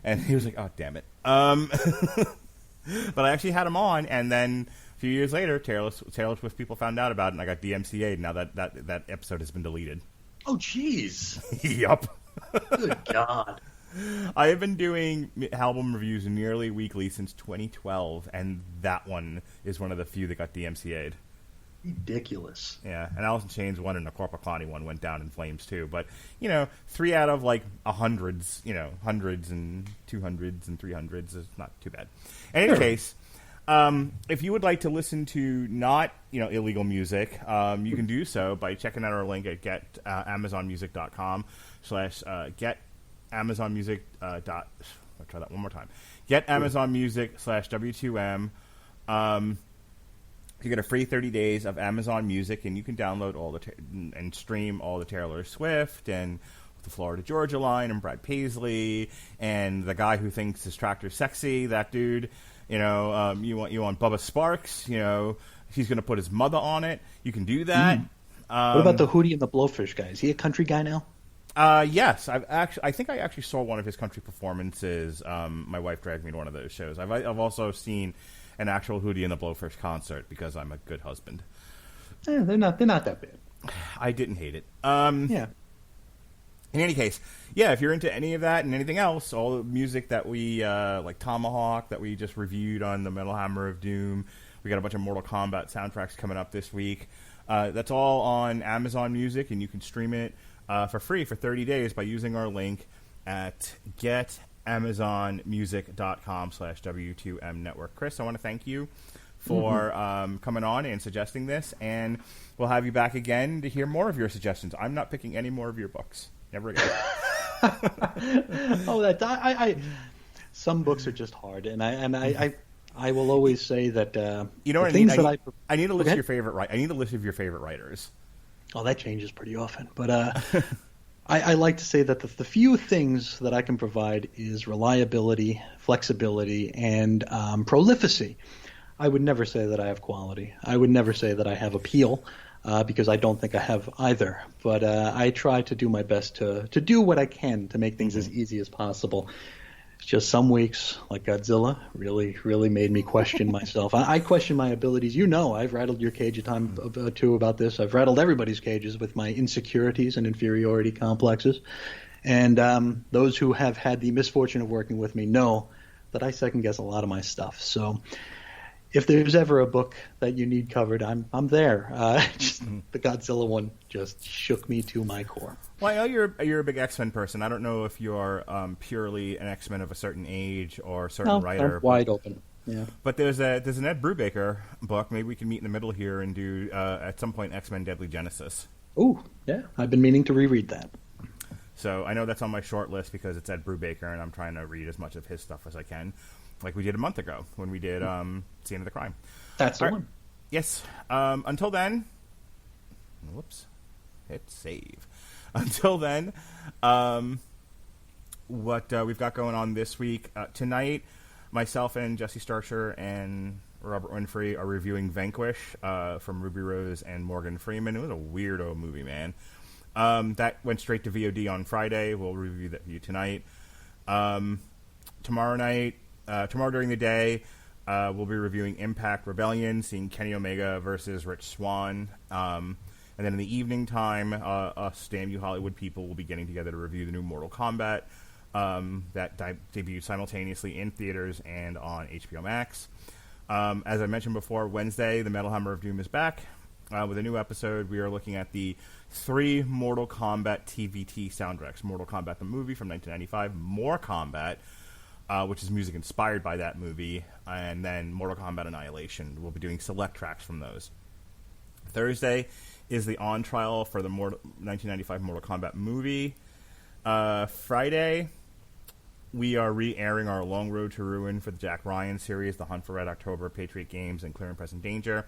And he was like, oh, damn it. But I actually had him on, and then a few years later, Taylor Swift people found out about it, and I got DMCA'd. Now that episode has been deleted. Oh, jeez. Yup. Good God. I have been doing album reviews nearly weekly since 2012, and that one is one of the few that got DMCA'd. Ridiculous. Yeah, and Alice in Chains one and the Corpaclani one went down in flames too. But 3 out of like hundreds and 200s and 300s is not too bad. In any case, if you would like to listen to not illegal music, you can do so by checking out our link at getamazonmusic.com/get amazonmusic. I'll try that one more time. Get amazonmusic/W2M. You get a free 30 days of Amazon Music, and you can download and stream all the Taylor Swift and the Florida Georgia Line and Brad Paisley and the guy who thinks his tractor's sexy. That dude, you want Bubba Sparks. He's going to put his mother on it. You can do that. What about the Hootie and the Blowfish guy? Is he a country guy now? Yes, I think I actually saw one of his country performances. My wife dragged me to one of those shows. I've also seen an actual Hootie and the Blowfish concert because I'm a good husband. They're not that bad. I didn't hate it. Yeah. In any case, yeah, if you're into any of that and anything else, all the music that we like Tomahawk that we just reviewed on the Metal Hammer of Doom, we got a bunch of Mortal Kombat soundtracks coming up this week. That's all on Amazon Music, and you can stream it for free for 30 days by using our link at getamazonmusic.com/W2M network. Chris, I want to thank you for coming on and suggesting this, and we'll have you back again to hear more of your suggestions. I'm not picking any more of your books. Never again. Some books are just hard, and I will always say that I need a list of your favorite. I need a list of your favorite writers. Oh, that changes pretty often, but I like to say that the few things that I can provide is reliability, flexibility, and prolificacy. I would never say that I have quality. I would never say that I have appeal, because I don't think I have either. But I try to do my best to do what I can to make things as easy as possible. It's just some weeks, like Godzilla, really, really made me question myself. I question my abilities. I've rattled your cage a time or two about this. I've rattled everybody's cages with my insecurities and inferiority complexes. And those who have had the misfortune of working with me know that I second guess a lot of my stuff. So if there's ever a book that you need covered, I'm there. The Godzilla one just shook me to my core. Well, I know you're a big X-Men person. I don't know if you're purely an X-Men of a certain age or a certain writer. I'm wide open. Yeah. But there's an Ed Brubaker book. Maybe we can meet in the middle here and do at some point X-Men Deadly Genesis. Ooh, yeah. I've been meaning to reread that. So I know that's on my short list because it's Ed Brubaker, and I'm trying to read as much of his stuff as I can, like we did a month ago when we did Scene of the Crime. That's the one. Yes. Until then, whoops, hit save. Until then, what we've got going on this week. Tonight, myself and Jesse Starcher and Robert Winfrey are reviewing Vanquish from Ruby Rose and Morgan Freeman. It was a weirdo movie, man. That went straight to VOD on Friday. We'll review that for you tonight. Tomorrow night, Tomorrow during the day, we'll be reviewing Impact Rebellion, seeing Kenny Omega versus Rich Swann. And then in the evening time, us Damn You Hollywood people will be getting together to review the new Mortal Kombat that debuted simultaneously in theaters and on HBO Max. As I mentioned before, Wednesday, the Metal Hammer of Doom is back with a new episode. We are looking at the 3 Mortal Kombat TVT soundtracks. Mortal Kombat the movie from 1995, More Kombat, which is music inspired by that movie, and then Mortal Kombat Annihilation. We'll be doing select tracks from those. Thursday is the on trial for the 1995 Mortal Kombat movie. Friday, we are re-airing our Long Road to Ruin for the Jack Ryan series, The Hunt for Red October, Patriot Games, and Clear and Present Danger,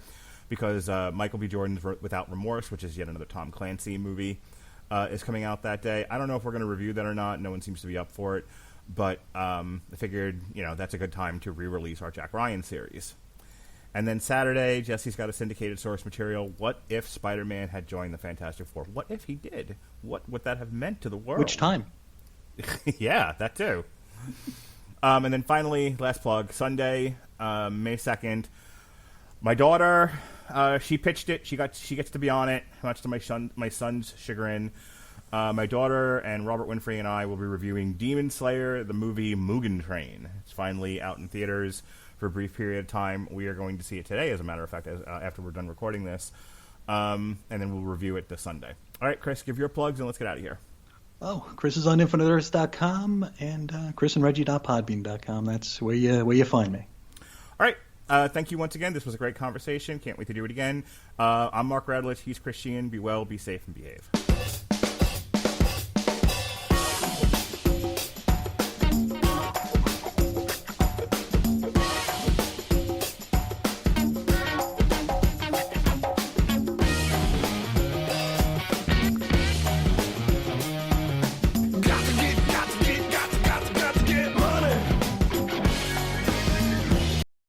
because Michael B. Jordan's Without Remorse, which is yet another Tom Clancy movie, is coming out that day. I don't know if we're going to review that or not. No one seems to be up for it. But I figured, that's a good time to re-release our Jack Ryan series. And then Saturday, Jesse's got a syndicated source material. What if Spider-Man had joined the Fantastic Four? What if he did? What would that have meant to the world? Which time? Yeah, that too. And then finally, last plug, Sunday, May 2nd. My daughter, she pitched it. She gets to be on it, much to my son's chagrin. My daughter and Robert Winfrey and I will be reviewing Demon Slayer, the movie Mugen Train. It's finally out in theaters for a brief period of time. We are going to see it today, as a matter of fact, after we're done recording this. And then we'll review it this Sunday. All right, Chris, give your plugs and let's get out of here. Oh, Chris is on InfiniteEarths.com and chrisandreggie.podbean.com. That's where you find me. All right. Thank you once again. This was a great conversation. Can't wait to do it again. I'm Mark Radulich. He's Chris Sheehan. Be well, be safe, and behave.